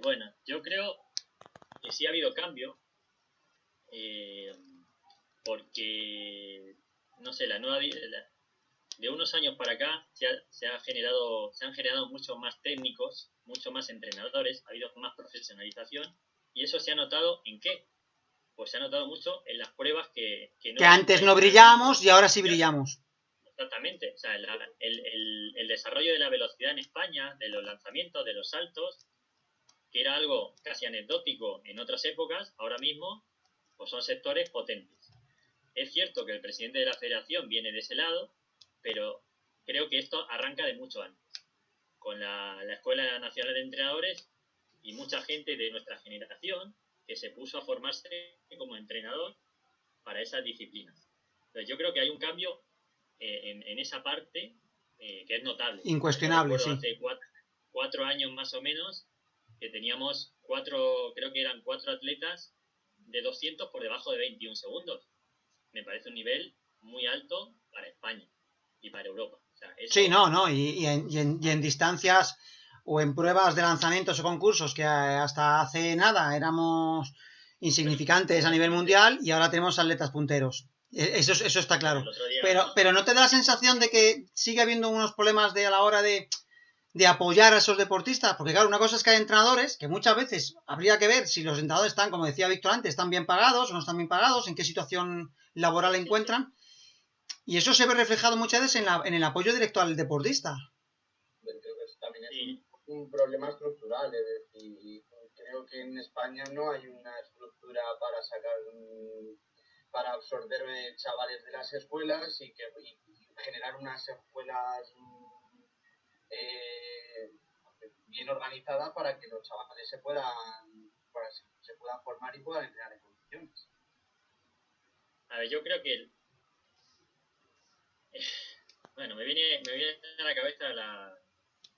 Bueno, yo creo que sí ha habido cambio, porque, no sé, de unos años para acá se han generado muchos más técnicos, muchos más entrenadores, ha habido más profesionalización, y eso se ha notado ¿en qué? Pues se ha notado mucho en las pruebas que antes no brillábamos y ahora sí brillamos. Exactamente, o sea, el desarrollo de la velocidad en España, de los lanzamientos, de los saltos, que era algo casi anecdótico en otras épocas, ahora mismo pues son sectores potentes. Es cierto que el presidente de la federación viene de ese lado, pero creo que esto arranca de mucho antes, con la Escuela Nacional de Entrenadores y mucha gente de nuestra generación que se puso a formarse como entrenador para esas disciplinas. Entonces yo creo que hay un cambio en esa parte que es notable. Incuestionable, sí. Hace 4 años más o menos que teníamos creo que eran 4 atletas de 200 por debajo de 21 segundos. Me parece un nivel muy alto para España y para Europa. O sea, eso... Sí, no, y en distancias o en pruebas de lanzamientos o concursos que hasta hace nada éramos insignificantes a nivel mundial y ahora tenemos atletas punteros. Eso está claro. Pero ¿no te da la sensación de que sigue habiendo unos problemas a la hora de apoyar a esos deportistas? Porque claro, una cosa es que hay entrenadores que muchas veces habría que ver si los entrenadores están, como decía Víctor antes, están bien pagados o no están bien pagados, en qué situación laboral encuentran. Y eso se ve reflejado muchas veces en el apoyo directo al deportista. Yo creo que eso también es un problema estructural, es decir, creo que en España no hay una estructura para absorber chavales de las escuelas y generar unas escuelas bien organizadas para que los chavales se puedan formar y puedan entrenar en condiciones. A ver, yo creo que bueno, me viene a la cabeza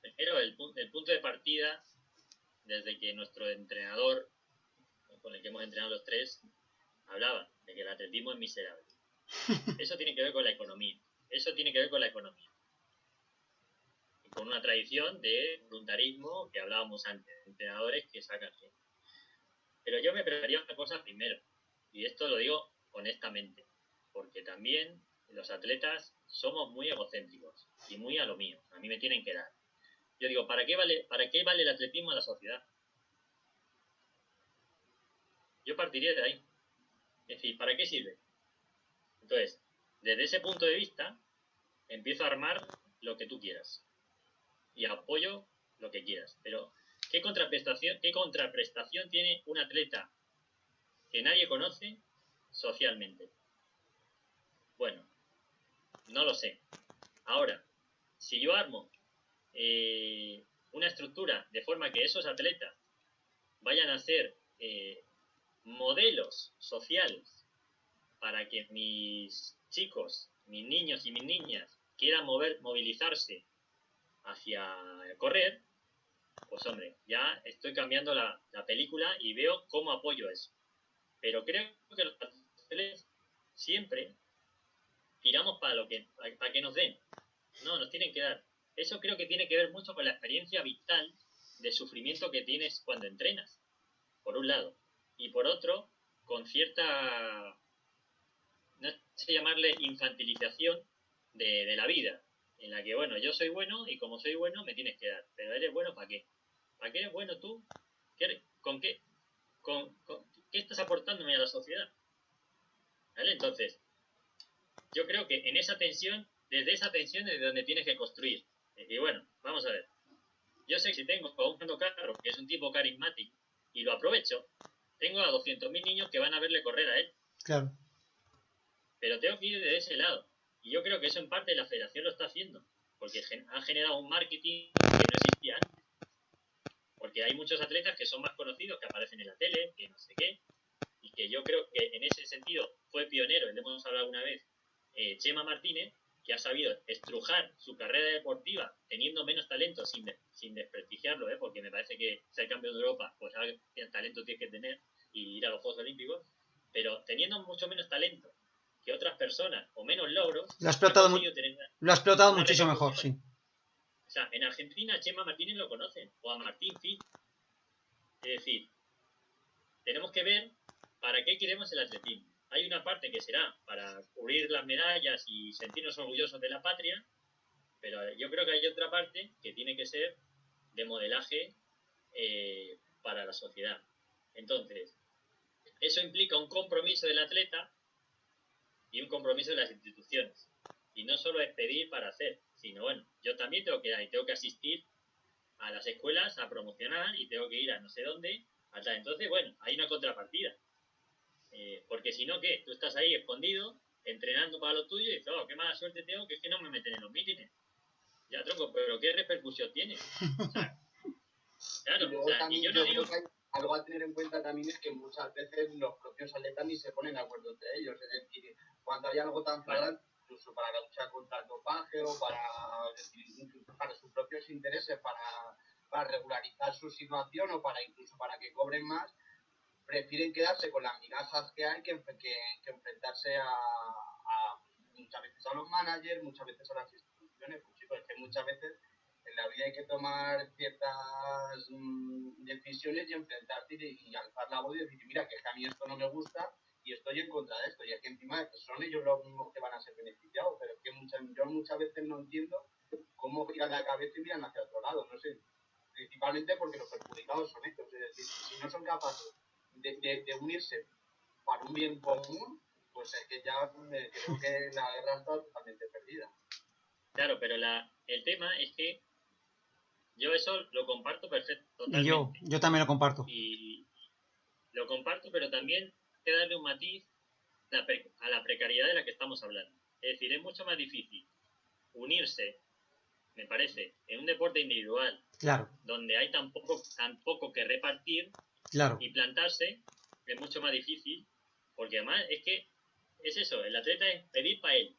primero el punto de partida desde que nuestro entrenador, con el que hemos entrenado los tres, hablaba de que el atletismo es miserable. Eso tiene que ver con la economía. Y con una tradición de voluntarismo que hablábamos antes, de entrenadores que sacan gente. Pero yo me prepararía una cosa primero, y esto lo digo honestamente, porque también los atletas somos muy egocéntricos y muy a lo mío. A mí me tienen que dar. Yo digo, ¿para qué vale el atletismo a la sociedad? Yo partiría de ahí. Es decir, ¿para qué sirve? Entonces, desde ese punto de vista, empiezo a armar lo que tú quieras. Y apoyo lo que quieras. Pero, ¿qué contraprestación tiene un atleta que nadie conoce socialmente? Bueno, no lo sé. Ahora, si yo armo una estructura de forma que esos atletas vayan a ser modelos sociales para que mis chicos, mis niños y mis niñas quieran movilizarse hacia correr, pues hombre, ya estoy cambiando la película y veo cómo apoyo eso. Pero creo que los atletas siempre tiramos para que nos den. No, nos tienen que dar. Eso creo que tiene que ver mucho con la experiencia vital de sufrimiento que tienes cuando entrenas, por un lado. Y por otro, con cierta, no sé llamarle infantilización de la vida, en la que, bueno, yo soy bueno y como soy bueno me tienes que dar. Pero ¿eres bueno para qué? ¿Para qué eres bueno tú? ¿Con qué estás aportándome a la sociedad? ¿Vale? Entonces, yo creo que en esa tensión, desde esa tensión es de donde tienes que construir. Y bueno, vamos a ver. Yo sé que si tengo a un Fernando Carro, que es un tipo carismático, y lo aprovecho, tengo a 200.000 niños que van a verle correr a él. Claro. Pero tengo que ir de ese lado. Y yo creo que eso en parte la federación lo está haciendo. Porque ha generado un marketing que no existía antes. Porque hay muchos atletas que son más conocidos, que aparecen en la tele, que no sé qué. y que yo creo que en ese sentido fue pionero, le hemos hablado alguna vez, Chema Martínez, que ha sabido estrujar su carrera deportiva teniendo menos talento sin desprestigiarlo, porque me parece que ser campeón de Europa, pues el talento tienes que tener y ir a los Juegos Olímpicos, pero teniendo mucho menos talento que otras personas o menos logros, lo ha explotado muchísimo mejor, sí. O sea, en Argentina a Chema Martínez lo conocen, o a Martín Fitz. Es decir, tenemos que ver para qué queremos el atletismo. Hay una parte que será para cubrir las medallas y sentirnos orgullosos de la patria, pero yo creo que hay otra parte que tiene que ser de modelaje para la sociedad. Entonces, eso implica un compromiso del atleta y un compromiso de las instituciones. Y no solo es pedir para hacer, sino bueno, yo también tengo que ir y tengo que asistir a las escuelas a promocionar y tengo que ir a no sé dónde. Hasta entonces, bueno, hay una contrapartida. Porque si no, ¿qué? Tú estás ahí escondido, entrenando para lo tuyo y dices, oh, qué mala suerte tengo, que es que no me meten en los mítines. Ya, tronco, pero ¿qué repercusión tiene? O sea, claro, y luego también yo creo que hay algo a tener en cuenta también es que muchas veces los propios atletas ni se ponen de acuerdo entre ellos. Es decir, cuando hay algo tan flagrante, incluso para luchar contra el dopaje o para sus propios intereses, para regularizar su situación o para incluso para que cobren más, prefieren quedarse con las migajas que hay que enfrentarse a muchas veces a los managers, muchas veces a las instituciones. Pues chicos, es que muchas veces en la vida hay que tomar ciertas decisiones y enfrentarse y alzar la voz y decir, mira, que a mí esto no me gusta y estoy en contra de esto. Y es que encima son ellos los mismos que van a ser beneficiados, pero es que yo muchas veces no entiendo cómo giran la cabeza y miran hacia otro lado. No sé, principalmente porque los perjudicados son estos. Es decir, si no son capaces de unirse para un bien común, pues es que ya creo que la guerra está totalmente perdida. Claro, pero el tema es que yo eso lo comparto perfectamente. Y yo también lo comparto. Y lo comparto, pero también hay que darle un matiz a la precariedad de la que estamos hablando. Es decir, es mucho más difícil unirse, me parece, en un deporte individual, claro, donde hay tan poco que repartir, claro, y plantarse es mucho más difícil, porque además es que es eso, el atleta es pedir para él.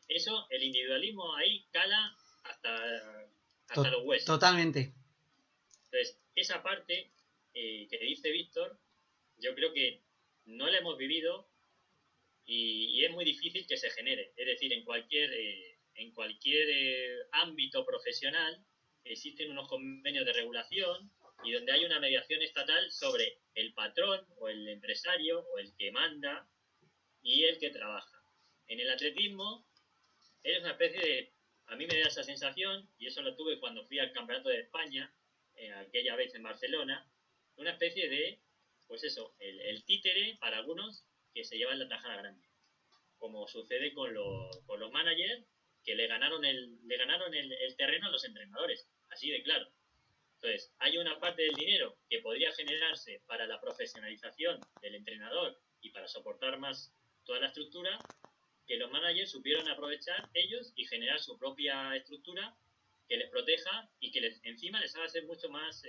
Eso, el individualismo ahí cala hasta los huesos. Totalmente. Entonces, esa parte que dice Víctor, yo creo que no la hemos vivido y es muy difícil que se genere. Es decir, en cualquier ámbito profesional existen unos convenios de regulación y donde hay una mediación estatal sobre el patrón o el empresario o el que manda y el que trabaja. En el atletismo es una especie de... A mí me da esa sensación, y eso lo tuve cuando fui al Campeonato de España, aquella vez en Barcelona, una especie de, pues eso, el títere para algunos que se llevan la tajada grande. Como sucede con los managers que le ganaron el terreno a los entrenadores, así de claro. Entonces, hay una parte del dinero que podría generarse para la profesionalización del entrenador y para soportar más toda la estructura, que los managers supieron aprovechar ellos y generar su propia estructura que les proteja y que encima les haga ser mucho más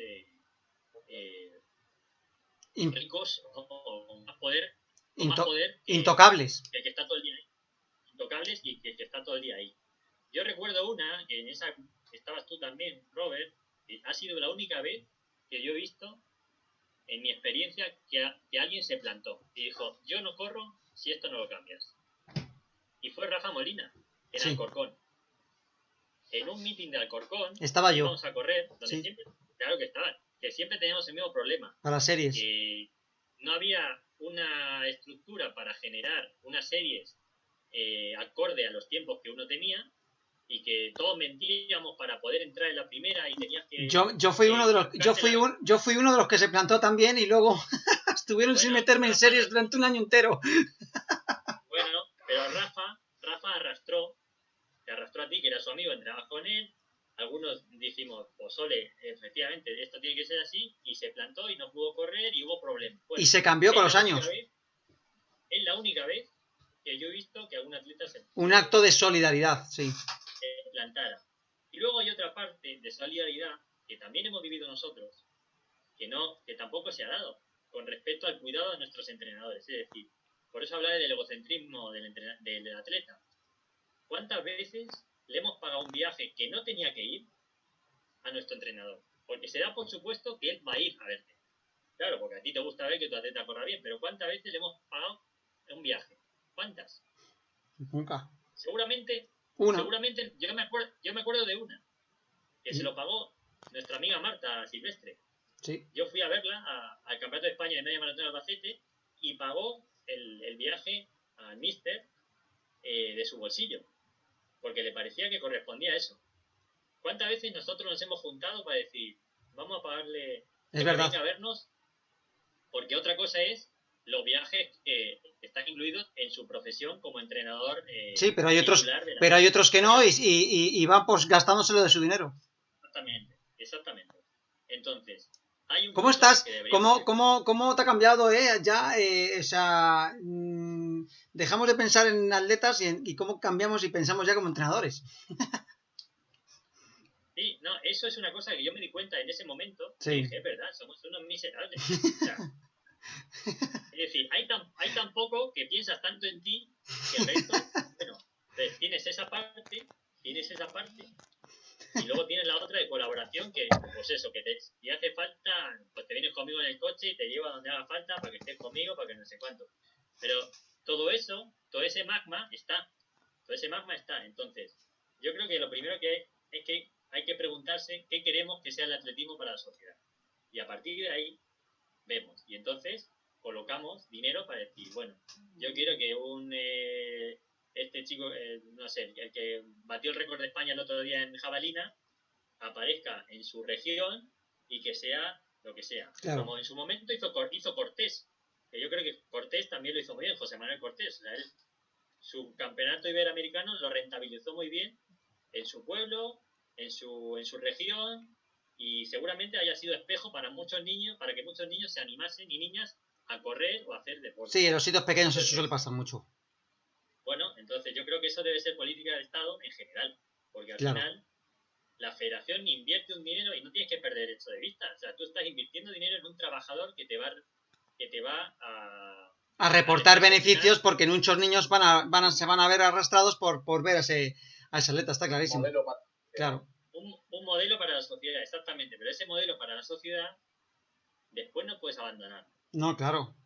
ricos o con más poder, intocables. Que el que está todo el día ahí. Intocables y que el que está todo el día ahí. Yo recuerdo una, que en esa estabas tú también, Robert, que ha sido la única vez que yo he visto en mi experiencia que alguien se plantó y dijo, yo no corro si esto no lo cambias. Y fue Rafa Molina, en Alcorcón. En un meeting de Alcorcón, estaba yo. Íbamos a correr, donde siempre, claro que estaba, que siempre teníamos el mismo problema. Para las series. Que no había una estructura para generar unas series acorde a los tiempos que uno tenía y que todos mentíamos para poder entrar en la primera y tenías que... Yo fui uno de los que se plantó también y luego estuvieron sin meterme en series durante un año entero. Bueno, pero Rafa te arrastró a ti, que era su amigo, entrenabas con él. Algunos dijimos, pues Ole, efectivamente, esto tiene que ser así, y se plantó y no pudo correr y hubo problemas. Bueno, y se cambió con los años. Es la única vez que yo he visto que algún atleta un acto de solidaridad, sí. Se plantara. Y luego hay otra parte de solidaridad que también hemos vivido nosotros, que tampoco se ha dado. con respecto al cuidado de nuestros entrenadores. Es decir, por eso hablaba del egocentrismo del atleta. ¿Cuántas veces le hemos pagado un viaje que no tenía que ir a nuestro entrenador? Porque se da por supuesto que él va a ir a verte. Claro, porque a ti te gusta ver que tu atleta corra bien, pero ¿cuántas veces le hemos pagado un viaje? ¿Cuántas? Nunca. Seguramente, yo me acuerdo de una, que se lo pagó nuestra amiga Marta Silvestre. Sí. Yo fui a verla al Campeonato de España de Media Maratón de Albacete y pagó el viaje al míster de su bolsillo, porque le parecía que correspondía a eso. ¿Cuántas veces nosotros nos hemos juntado para decir, vamos a pagarle que venga a vernos? Porque otra cosa es los viajes que están incluidos en su profesión como entrenador. Sí, pero hay otros que no y van pues gastándoselo de su dinero. Exactamente. Entonces, hay un ¿Cómo estás? ¿Cómo te ha cambiado ya? O sea, dejamos de pensar en atletas y cómo cambiamos y pensamos ya como entrenadores. Sí, no, eso es una cosa que yo me di cuenta en ese momento. Sí. Y dije, es verdad, somos unos miserables. O sea, es decir, hay tan poco que piensas tanto en ti que el resto, bueno, pues tienes esa parte y luego tienes la otra de colaboración que, pues eso, que si hace falta, pues te vienes conmigo en el coche y te lleva donde haga falta para que estés conmigo, para que no sé cuánto. Pero todo eso, todo ese magma está. Entonces, yo creo que lo primero que es que hay que preguntarse qué queremos que sea el atletismo para la sociedad. Y a partir de ahí vemos. Y entonces colocamos dinero para decir, bueno, yo quiero que este chico, no sé, el que batió el récord de España el otro día en jabalina, aparezca en su región y que sea lo que sea. Claro. Como en su momento hizo Cortés, que yo creo que Cortés también lo hizo muy bien, José Manuel Cortés. O sea, su campeonato iberoamericano lo rentabilizó muy bien en su pueblo, en su región, y seguramente haya sido espejo para muchos niños, para que muchos niños se animasen y niñas a correr o a hacer deporte. Sí, en los sitios pequeños eso suele pasar mucho. Bueno, entonces yo creo que eso debe ser política de Estado en general, porque al final la federación invierte un dinero y no tienes que perder eso de vista. O sea, tú estás invirtiendo dinero en un trabajador que te va a reportar beneficios, porque muchos niños se van a ver arrastrados por ver a ese atleta, está clarísimo. Claro. Un modelo para la sociedad, exactamente, pero ese modelo para la sociedad después no puedes abandonar. No, claro.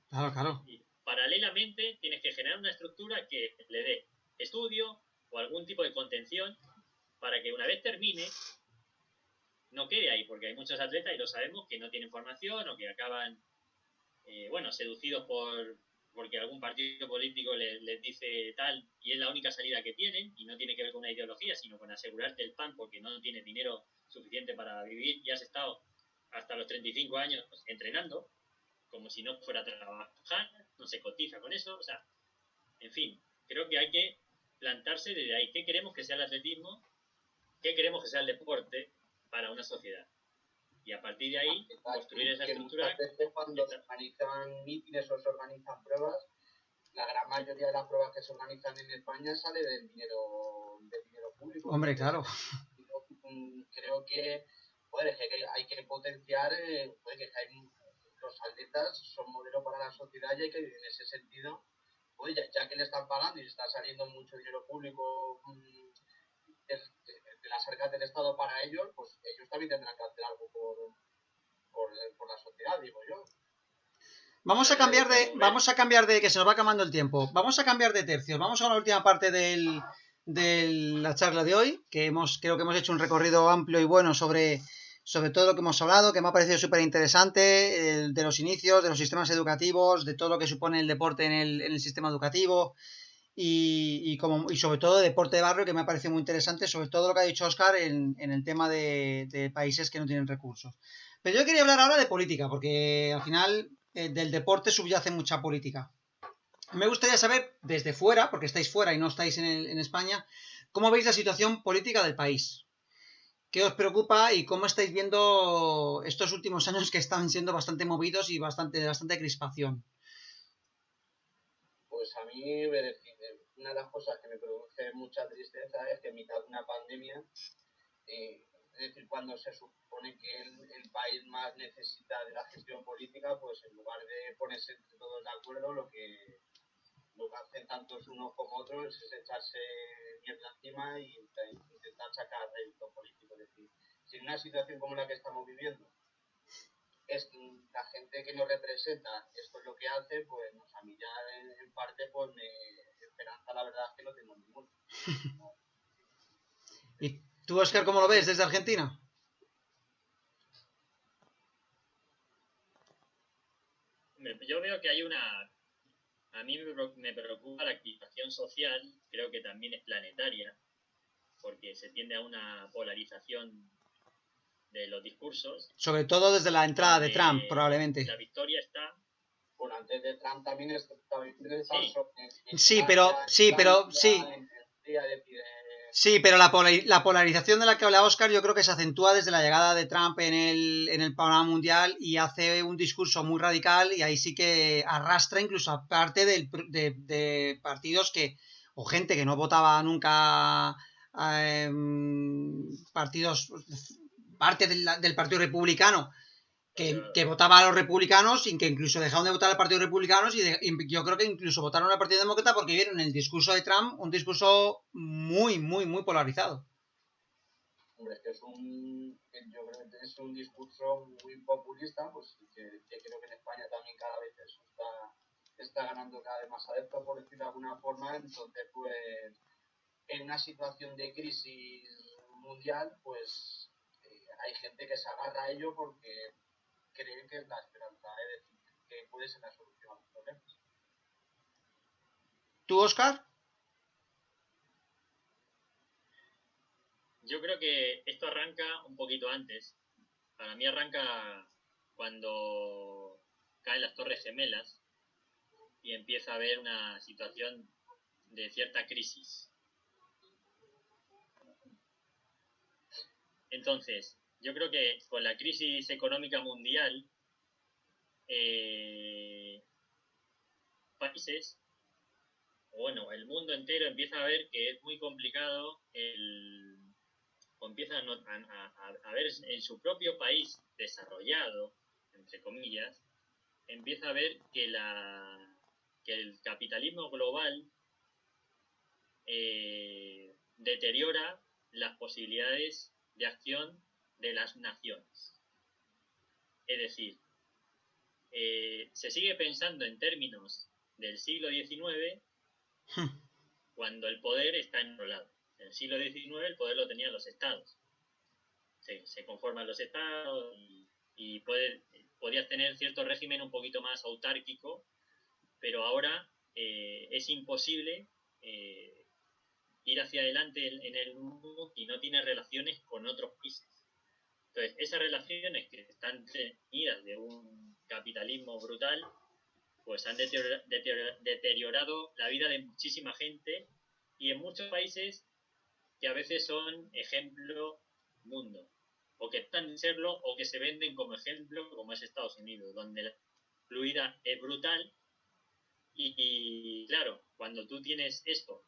Y paralelamente tienes que generar una estructura que le dé estudio o algún tipo de contención para que una vez termine no quede ahí, porque hay muchos atletas, y lo sabemos, que no tienen formación o que acaban seducidos porque algún partido político les dice tal y es la única salida que tienen, y no tiene que ver con una ideología, sino con asegurarte el pan porque no tienes dinero suficiente para vivir y has estado hasta los 35 años entrenando como si no fuera a trabajar, no se cotiza con eso. O sea, en fin, creo que hay que plantarse desde ahí. ¿Qué queremos que sea el atletismo? ¿Qué queremos que sea el deporte para una sociedad? Y a partir de ahí, construir esa estructura. Muchas veces cuando se organizan mítines o se organizan pruebas, la gran mayoría de las pruebas que se organizan en España sale del dinero público. Hombre, claro. Creo que hay que potenciar, los atletas son modelo para la sociedad y hay que, en ese sentido, pues ya que le están pagando y está saliendo mucho dinero público de las arcas del Estado para ellos, pues ellos también tendrán que hacer algo por la sociedad, digo yo. Vamos a cambiar de que se nos va acabando el tiempo. Vamos a cambiar de tercios. Vamos a la última parte de la charla de hoy, creo que hemos hecho un recorrido amplio y bueno sobre todo lo que hemos hablado, que me ha parecido súper interesante, de los inicios, de los sistemas educativos, de todo lo que supone el deporte en el sistema educativo y sobre todo de deporte de barrio, que me ha parecido muy interesante, sobre todo lo que ha dicho Óscar en el tema de países que no tienen recursos. Pero yo quería hablar ahora de política, porque al final del deporte subyace mucha política. Me gustaría saber, desde fuera, porque estáis fuera y no estáis en España, ¿cómo veis la situación política del país? ¿Qué os preocupa y cómo estáis viendo estos últimos años que están siendo bastante movidos y bastante crispación? Pues a mí, una de las cosas que me produce mucha tristeza es que en mitad de una pandemia, es decir, cuando se supone que el país más necesita de la gestión política, pues en lugar de ponerse entre todos de acuerdo, lo que hacen tantos unos como otros es echarse mierda encima y intentar sacar rédito político. Es decir, si en una situación como la que estamos viviendo es la gente que nos representa, esto es lo que hace, pues a mí ya en parte pues me esperanza, la verdad es que no tengo ninguna. ¿Y tú, Óscar, cómo lo ves desde Argentina? Yo veo que hay una... A mí me preocupa la activación social, creo que también es planetaria, porque se tiende a una polarización de los discursos. Sobre todo desde la entrada de Trump, probablemente. La victoria está... Bueno, antes de Trump también estaba Sí, pero la polarización de la que habla Óscar yo creo que se acentúa desde la llegada de Trump en el panorama mundial y hace un discurso muy radical y ahí sí que arrastra incluso a parte de partidos o gente que no votaba nunca partidos, parte del Partido Republicano que votaba a los republicanos y que incluso dejaron de votar al Partido Republicano y yo creo que incluso votaron al Partido Demócrata porque vieron el discurso de Trump un discurso muy, muy, muy polarizado. Hombre, es que yo creo que es un discurso muy populista, pues que creo que en España también cada vez eso está ganando cada vez más adeptos, por decirlo de alguna forma. Entonces, pues, en una situación de crisis mundial, pues hay gente que se agarra a ello porque creen que es la esperanza, es decir, que puede ser la solución a los problemas. ¿Tú, Óscar? Yo creo que esto arranca un poquito antes. Para mí arranca cuando caen las Torres Gemelas y empieza a haber una situación de cierta crisis. Entonces, yo creo que con la crisis económica mundial, países, bueno, el mundo entero empieza a ver que es muy complicado o empiezan a ver en su propio país desarrollado, entre comillas, empieza a ver que el capitalismo global deteriora las posibilidades de acción de las naciones. Es decir, se sigue pensando en términos del siglo XIX cuando el poder está en otro lado. En el siglo XIX el poder lo tenían los estados. Se conforman los estados y podías tener cierto régimen un poquito más autárquico, pero ahora es imposible ir hacia adelante en el mundo y no tiene relaciones con otros países. Entonces, esas relaciones que están tenidas de un capitalismo brutal, pues han deteriorado la vida de muchísima gente y en muchos países que a veces son ejemplo mundo, o que están de serlo, o que se venden como ejemplo, como es Estados Unidos, donde la fluidez es brutal y claro, cuando tú tienes esto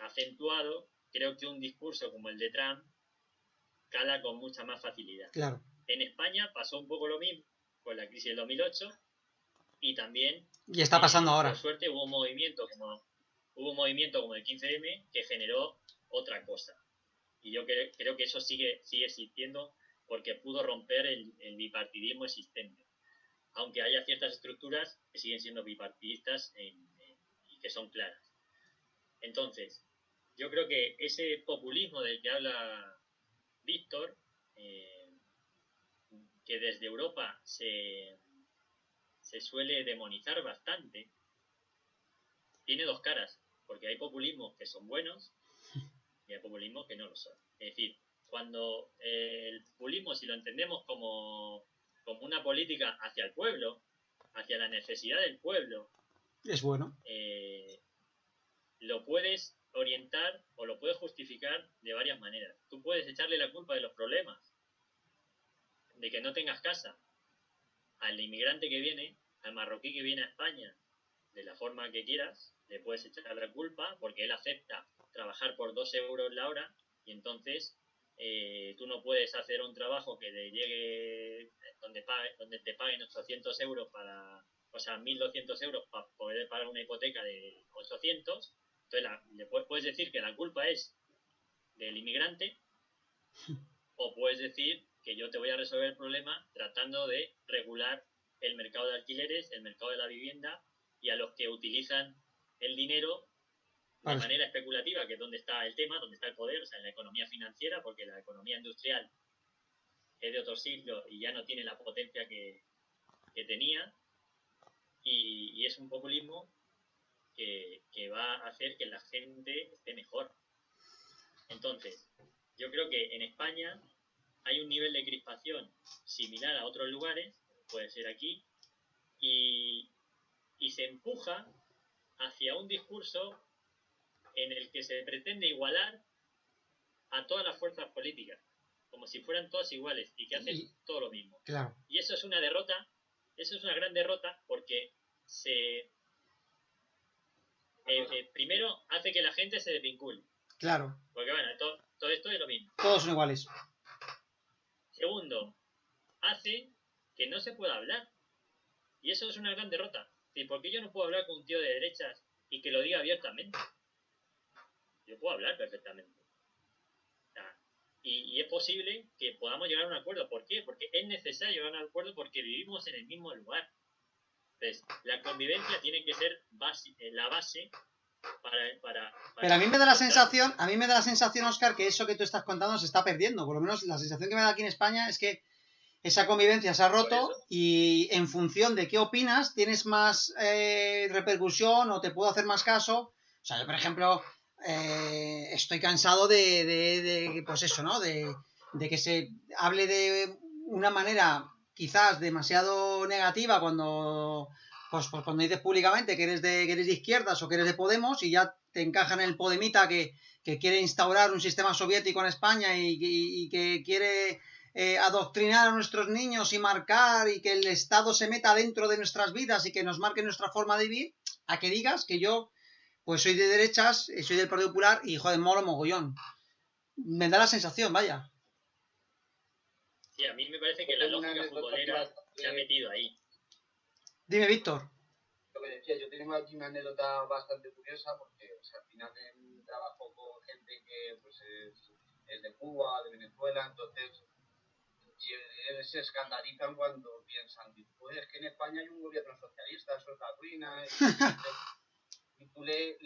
acentuado, creo que un discurso como el de Trump cala con mucha más facilidad. Claro. En España pasó un poco lo mismo con la crisis del 2008 y también... Y está pasando ahora. Por suerte hubo un movimiento como el 15M que generó otra cosa. Y yo creo que eso sigue existiendo porque pudo romper el bipartidismo existente. Aunque haya ciertas estructuras que siguen siendo bipartidistas y que son claras. Entonces, yo creo que ese populismo del que habla Víctor, que desde Europa se suele demonizar bastante, tiene dos caras, porque hay populismos que son buenos y hay populismos que no lo son. Es decir, cuando el populismo, si lo entendemos como una política hacia el pueblo, hacia la necesidad del pueblo, es bueno. Lo puedes orientar o lo puedes justificar de varias maneras. Tú puedes echarle la culpa de los problemas, de que no tengas casa, al inmigrante que viene, al marroquí que viene a España, de la forma que quieras, le puedes echar la culpa porque él acepta trabajar por 2 euros la hora y entonces tú no puedes hacer un trabajo que te llegue donde te paguen 800 euros o sea, 1.200 euros para poder pagar una hipoteca de 800. Entonces le puedes decir que la culpa es del inmigrante, o puedes decir que yo te voy a resolver el problema tratando de regular el mercado de alquileres, el mercado de la vivienda, y a los que utilizan el dinero de manera especulativa, que es donde está el tema, donde está el poder, o sea, en la economía financiera, porque la economía industrial es de otro siglo y ya no tiene la potencia que tenía, y es un populismo que va a hacer que la gente esté mejor. Entonces, yo creo que en España hay un nivel de crispación similar a otros lugares, puede ser aquí, y se empuja hacia un discurso en el que se pretende igualar a todas las fuerzas políticas, como si fueran todas iguales y que hacen todo lo mismo. Claro. Y eso es una derrota, eso es una gran derrota, porque primero hace que la gente se desvincule. Claro. Porque bueno, todo esto es lo mismo. Todos son iguales. Segundo, hace que no se pueda hablar. Y eso es una gran derrota. ¿Por qué yo no puedo hablar con un tío de derechas y que lo diga abiertamente? Yo puedo hablar perfectamente. O sea, y es posible que podamos llegar a un acuerdo. ¿Por qué? Porque es necesario llegar a un acuerdo porque vivimos en el mismo lugar. Entonces, la convivencia tiene que ser la base para... Pero a mí me da la sensación, Óscar, que eso que tú estás contando se está perdiendo. Por lo menos la sensación que me da aquí en España es que esa convivencia se ha roto y en función de qué opinas tienes más repercusión o te puedo hacer más caso. O sea, yo, por ejemplo, estoy cansado de pues eso, ¿no? De que se hable de una manera quizás demasiado negativa cuando dices públicamente que eres de izquierdas o que eres de Podemos y ya te encajan en el podemita que quiere instaurar un sistema soviético en España y que quiere adoctrinar a nuestros niños y marcar y que el Estado se meta dentro de nuestras vidas y que nos marque nuestra forma de vivir, a que digas que yo pues soy de derechas, soy del Partido Popular y joder, molo mogollón. Me da la sensación, vaya. Sí, a mí me parece que la lógica futbolera se ha metido ahí. Dime, Víctor. Lo que decía, yo tengo aquí una anécdota bastante curiosa porque al final trabajo con gente que pues, es de Cuba, de Venezuela, entonces se escandalizan cuando piensan, pues es que en España hay un gobierno socialista, eso es la ruina, y tú le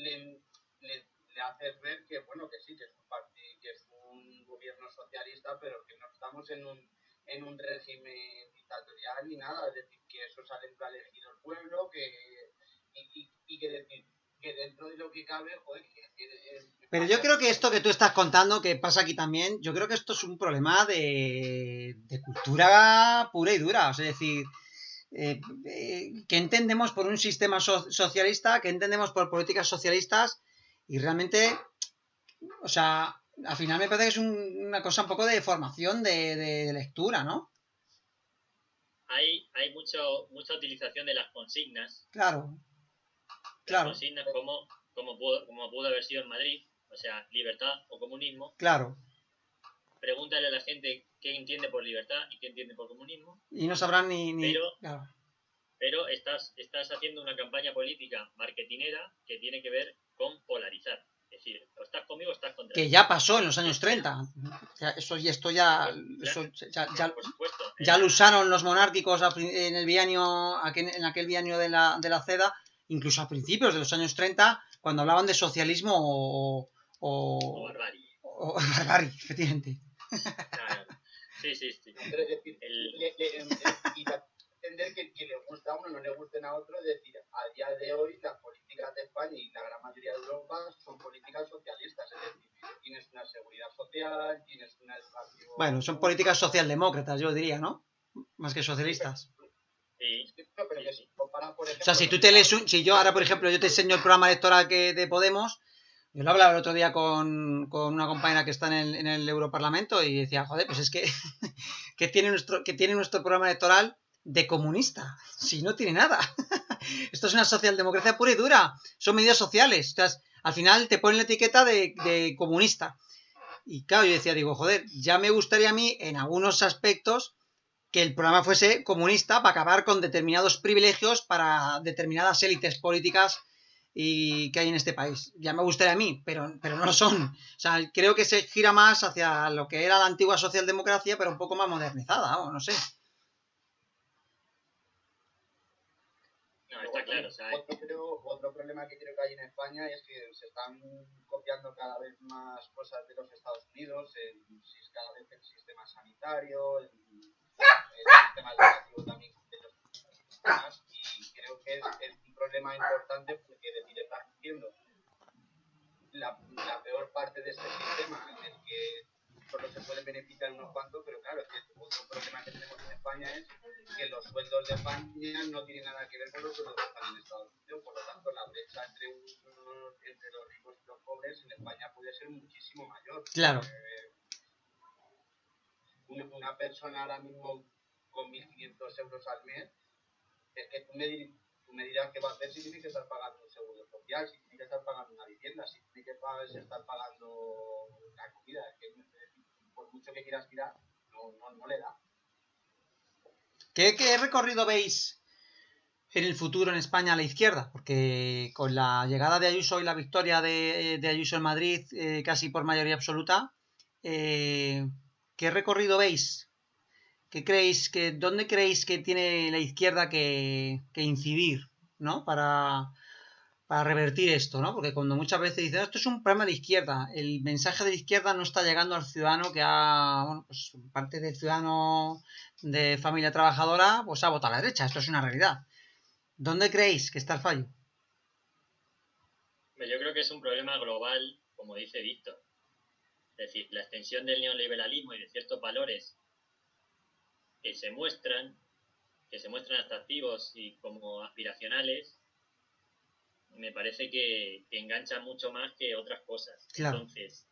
haces ver que bueno, que sí, que es un gobierno socialista, pero que no estamos en un régimen dictatorial ni nada, es decir, que eso sale ha elegido el pueblo, y que decir que dentro de lo que cabe, joder, pero yo creo que esto que tú estás contando, que pasa aquí también, yo creo que esto es un problema de cultura pura y dura. O sea, es decir, ¿qué entendemos por un sistema socialista? ¿Qué entendemos por políticas socialistas? Y realmente, o sea, al final me parece que es una cosa un poco de formación de lectura, ¿no? Hay mucha utilización de las consignas. Claro. Las consignas como pudo haber sido en Madrid, o sea, libertad o comunismo. Claro. Pregúntale a la gente qué entiende por libertad y qué entiende por comunismo. Y no sabrán ni... Claro. Pero estás haciendo una campaña política marketinera que tiene que ver con polarizar. Es decir, o estás conmigo o estás contra mí. Que ya pasó en los años 30. Ya lo usaron los monárquicos en aquel bienio de la Ceda, incluso a principios de los años 30, cuando hablaban de socialismo o barbarie. O barbarie, efectivamente. Claro. Sí. Pero es decir, y entender que le gusta a uno, no le gusten a otro, es decir, a día de hoy las políticas de España y la gran mayoría de Europa son políticas socialistas, es decir, tienes una seguridad social, tienes una educación... Bueno, son políticas socialdemócratas, yo diría, ¿no? Más que socialistas. Sí. Pero que se comparan, por ejemplo... O sea, si yo ahora, por ejemplo, yo te enseño el programa electoral de Podemos, yo lo hablaba el otro día con una compañera que está en el Europarlamento y decía, joder, pues es que ¿qué tiene nuestro programa electoral de comunista? Si no tiene nada. Esto es una socialdemocracia pura y dura. Son medidas sociales. O sea, al final te ponen la etiqueta de comunista. Y claro, yo decía, digo, joder, ya me gustaría a mí en algunos aspectos que el programa fuese comunista para acabar con determinados privilegios para determinadas élites políticas y que hay en este país. Ya me gustaría a mí, pero no lo son. O sea, creo que se gira más hacia lo que era la antigua socialdemocracia, pero un poco más modernizada, o no sé. No, está claro. O sea, otro problema que creo que hay en España es que se están copiando cada vez más cosas de los Estados Unidos, cada vez el sistema sanitario, el sistema educativo también de los sistemas, y creo que es un problema importante porque estás diciendo la peor parte de este sistema en el que solo se pueden beneficiar unos cuantos, pero claro, otro problema que tenemos en España es que los sueldos de España no tienen nada que ver con los sueldos que están en Estados Unidos, por lo tanto la brecha entre los ricos y los pobres en España puede ser muchísimo mayor. Claro. Una persona ahora mismo con 1.500 euros al mes, es que tú me dirás qué va a hacer si tiene que estar pagando un seguro social, si tiene que estar pagando una vivienda, si tiene que estar pagando la comida, es que por mucho que quieras tirar, no le da. ¿Qué recorrido veis en el futuro en España a la izquierda? Porque con la llegada de Ayuso y la victoria de Ayuso en Madrid casi por mayoría absoluta, ¿qué recorrido veis? ¿Dónde creéis que tiene la izquierda que incidir, ¿no? Para revertir esto, ¿no? Porque cuando muchas veces dicen esto es un problema de la izquierda, el mensaje de la izquierda no está llegando al ciudadano que pues parte del ciudadano de familia trabajadora, pues ha votado a la derecha, esto es una realidad. ¿Dónde creéis que está el fallo? Yo creo que es un problema global, como dice Víctor. Es decir, la extensión del neoliberalismo y de ciertos valores que se muestran atractivos y como aspiracionales, me parece que enganchan mucho más que otras cosas. Claro. Entonces,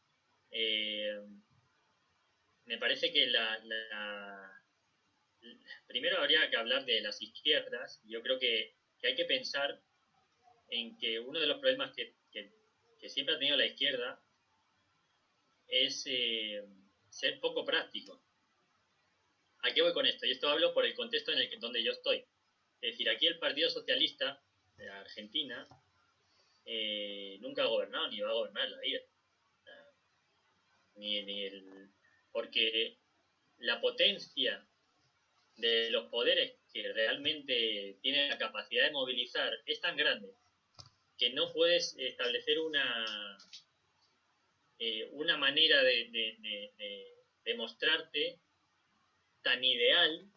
me parece que primero habría que hablar de las izquierdas. Yo creo que hay que pensar en que uno de los problemas que siempre ha tenido la izquierda es ser poco práctico. ¿A qué voy con esto? Y esto hablo por el contexto donde yo estoy. Es decir, aquí el Partido Socialista de Argentina nunca ha gobernado ni va a gobernar en la vida. Porque la potencia de los poderes que realmente tienen la capacidad de movilizar es tan grande que no puedes establecer una manera de mostrarte tan ideal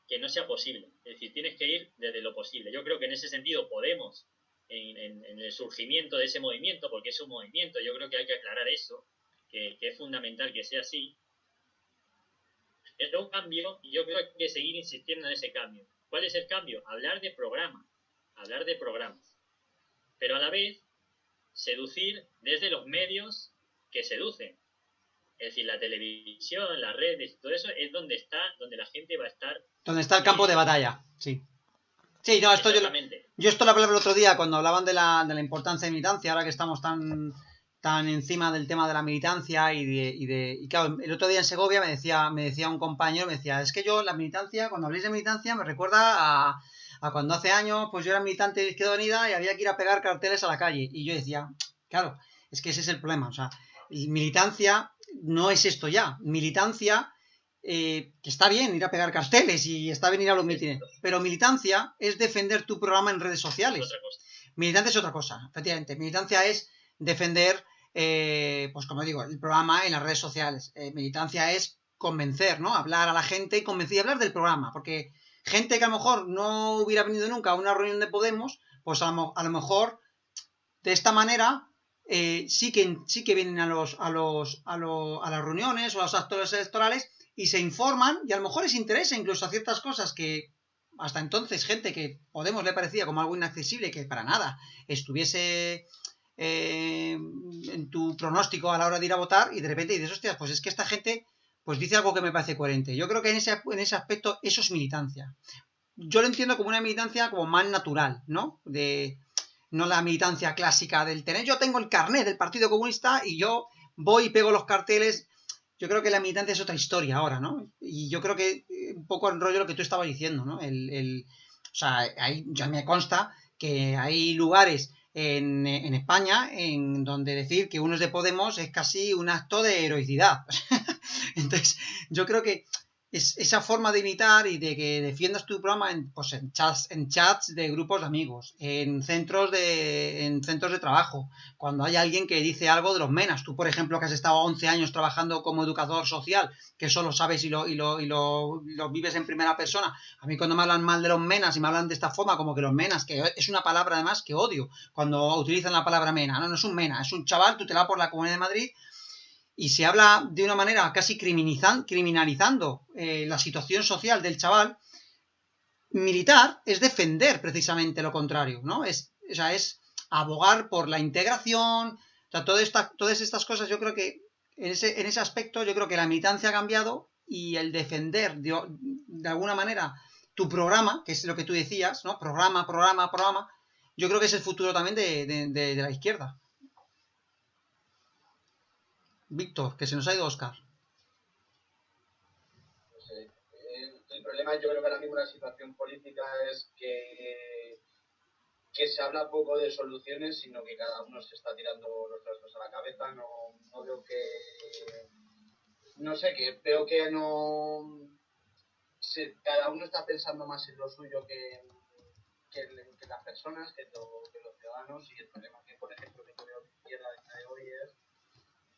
que no sea posible. Es decir, tienes que ir desde lo posible. Yo creo que en ese sentido Podemos, en el surgimiento de ese movimiento, porque es un movimiento, yo creo que hay que aclarar eso, que es fundamental que sea así, es un cambio y yo creo que hay que seguir insistiendo en ese cambio. ¿Cuál es el cambio? Hablar de programas, pero a la vez seducir desde los medios que seducen. Es decir, la televisión, las redes, todo eso es donde la gente va a estar. Donde está el campo de batalla, sí. Sí, no, esto yo esto lo hablaba el otro día cuando hablaban de la importancia de militancia, ahora que estamos tan encima del tema de la militancia y claro, el otro día en Segovia me decía un compañero, es que yo la militancia, cuando habléis de militancia me recuerda a cuando hace años pues yo era militante de Izquierda Unida y había que ir a pegar carteles a la calle y yo decía, claro, es que ese es el problema, o sea, militancia no es esto ya, militancia que está bien ir a pegar carteles y está bien ir a los mítines, pero militancia es defender tu programa en redes sociales. Militancia es otra cosa, efectivamente. Militancia es defender, pues como digo, el programa en las redes sociales. Militancia es convencer, ¿no? Hablar a la gente y convencer y hablar del programa, porque gente que a lo mejor no hubiera venido nunca a una reunión de Podemos, pues a lo mejor de esta manera sí que vienen a las reuniones o a los actos electorales y se informan y a lo mejor les interesa incluso a ciertas cosas que hasta entonces gente que Podemos le parecía como algo inaccesible, que para nada estuviese en tu pronóstico a la hora de ir a votar y de repente dices, hostias, pues es que esta gente pues dice algo que me parece coherente. Yo creo que en ese aspecto eso es militancia. Yo lo entiendo como una militancia como más natural, ¿no? No la militancia clásica del tener, yo tengo el carnet del Partido Comunista y yo voy y pego los carteles. Yo creo que la militancia es otra historia ahora, ¿no? Y yo creo que un poco el rollo lo que tú estabas diciendo, ¿no? O sea, ya me consta que hay lugares en España en donde decir que uno es de Podemos es casi un acto de heroicidad. Entonces, yo creo que esa forma de imitar y de que defiendas tu programa pues en chats de grupos de amigos, en centros de trabajo, cuando hay alguien que dice algo de los menas. Tú, por ejemplo, que has estado 11 años trabajando como educador social, que eso lo sabes y lo vives en primera persona. A mí cuando me hablan mal de los menas y me hablan de esta forma, como que los menas, que es una palabra además que odio, cuando utilizan la palabra mena. No es un mena, es un chaval tutelado por la Comunidad de Madrid y se habla de una manera casi criminalizando la situación social del chaval. Militar es defender precisamente lo contrario, ¿no? Es abogar por la integración, o sea, todas estas cosas. Yo creo que en ese aspecto yo creo que la militancia ha cambiado y el defender de alguna manera tu programa, que es lo que tú decías, ¿no? Programa, yo creo que es el futuro también de la izquierda. Víctor, que se nos ha ido Óscar. No sé. El problema, yo creo que ahora mismo la situación política es que se habla poco de soluciones, sino que cada uno se está tirando los trastos a la cabeza. No veo que... No sé, que veo que no... cada uno está pensando más en lo suyo que las personas, que los ciudadanos. Y el problema que, por ejemplo, que yo veo que izquierda de hoy es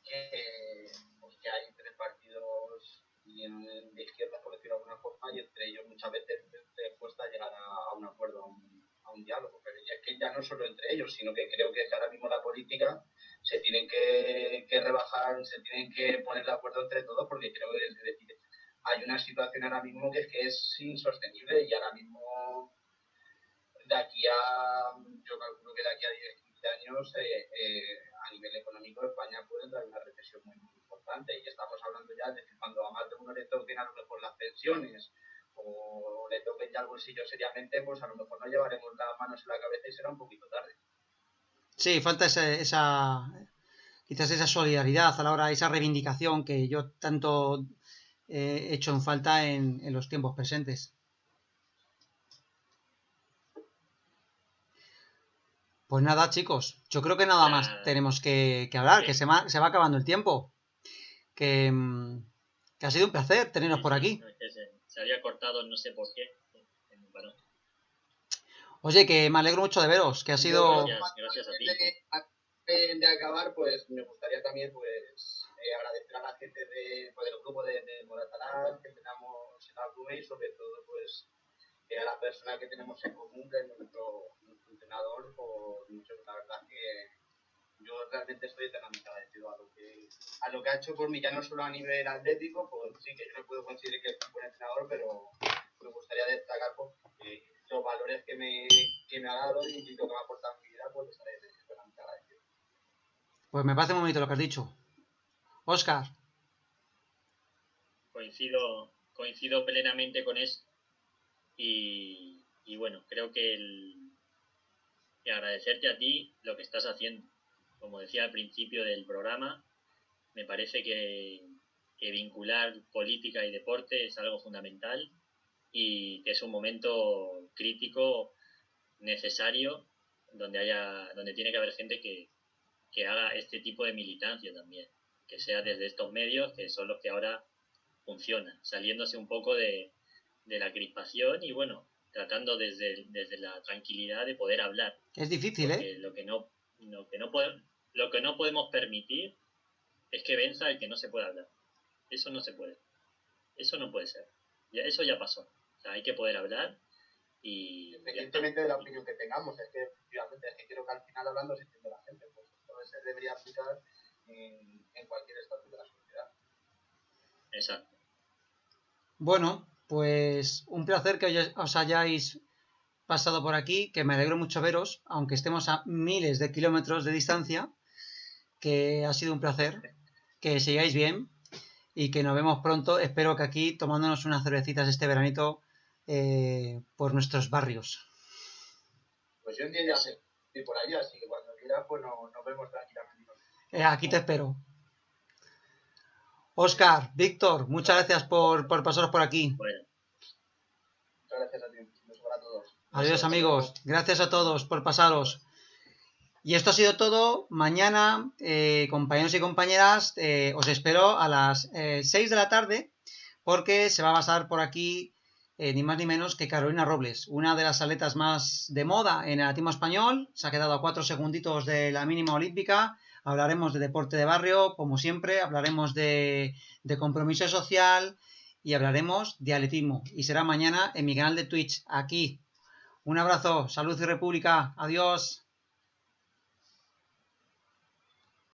que hay 3 partidos de izquierda, por decirlo de alguna forma, y entre ellos muchas veces les cuesta llegar a un acuerdo, a un diálogo. Pero es que ya no solo entre ellos, sino que creo que ahora mismo la política se tienen que rebajar, se tienen que poner de acuerdo entre todos, porque creo que es decir, hay una situación ahora mismo que es insostenible, y ahora mismo de aquí a, yo calculo que de aquí a 10-15 años a nivel económico España puede entrar en una recesión muy importante, y estamos hablando ya de que cuando a más de uno le toquen a lo mejor las pensiones o le toquen ya el bolsillo seriamente, pues a lo mejor no llevaremos las manos en la cabeza y será un poquito tarde. Sí, falta quizás esa solidaridad a la hora, esa reivindicación que yo tanto he hecho en falta en los tiempos presentes. Pues nada, chicos, yo creo que nada más tenemos que hablar, sí. Que se va acabando el tiempo. Que ha sido un placer teneros por aquí. Se había cortado, no sé por qué. Bueno. Oye, que me alegro mucho de veros, que ha sido... Gracias a ti. De acabar, pues me gustaría también pues agradecer a la gente del grupo de Moratalaz que tenemos en la y sobre todo pues a la persona que tenemos en común, que es nuestro entrenador, por mucho. La verdad que yo realmente estoy eternamente agradecido a lo que ha hecho por mí, ya no solo a nivel atlético, pues sí que yo no puedo considerar que es un buen entrenador, pero me gustaría destacar los valores que me ha dado y lo que me ha aportado en mi vida, pues estaré eternamente agradecido. Pues me parece muy bonito lo que has dicho. Óscar. Coincido plenamente con eso. Y bueno, creo que agradecerte a ti lo que estás haciendo. Como decía al principio del programa, me parece que vincular política y deporte es algo fundamental y que es un momento crítico, necesario, donde tiene que haber gente que haga este tipo de militancia también, que sea desde estos medios que son los que ahora funcionan, saliéndose un poco de la crispación y bueno, tratando desde la tranquilidad de poder hablar. Es difícil, porque lo que no podemos permitir es que venza el que no se puede hablar. Eso no se puede. Eso no puede ser. Eso ya pasó. O sea, hay que poder hablar y... Independientemente de la opinión que tengamos, es que efectivamente es que creo que al final hablando se entiende la gente, pues entonces se debería aplicar en cualquier estatus de la sociedad. Exacto. Bueno, pues un placer que os hayáis pasado por aquí, que me alegro mucho veros, aunque estemos a miles de kilómetros de distancia, que ha sido un placer, que sigáis bien y que nos vemos pronto, espero que aquí tomándonos unas cervecitas este veranito por nuestros barrios. Pues yo entiendo estoy por allá, así que cuando quieras pues nos vemos tranquilamente. Aquí te espero. Óscar, Víctor, muchas gracias por pasaros por aquí. Bueno, Muchas gracias a ti. Un beso para todos. Adiós, amigos. Gracias a todos por pasaros. Y esto ha sido todo. Mañana, compañeros y compañeras, os espero a las 6 de la tarde porque se va a pasar por aquí ni más ni menos que Carolina Robles, una de las atletas más de moda en el atletismo español. Se ha quedado a 4 segunditos de la mínima olímpica. Hablaremos de deporte de barrio, como siempre. Hablaremos de compromiso social y hablaremos de atletismo. Y será mañana en mi canal de Twitch, aquí. Un abrazo, salud y república. Adiós.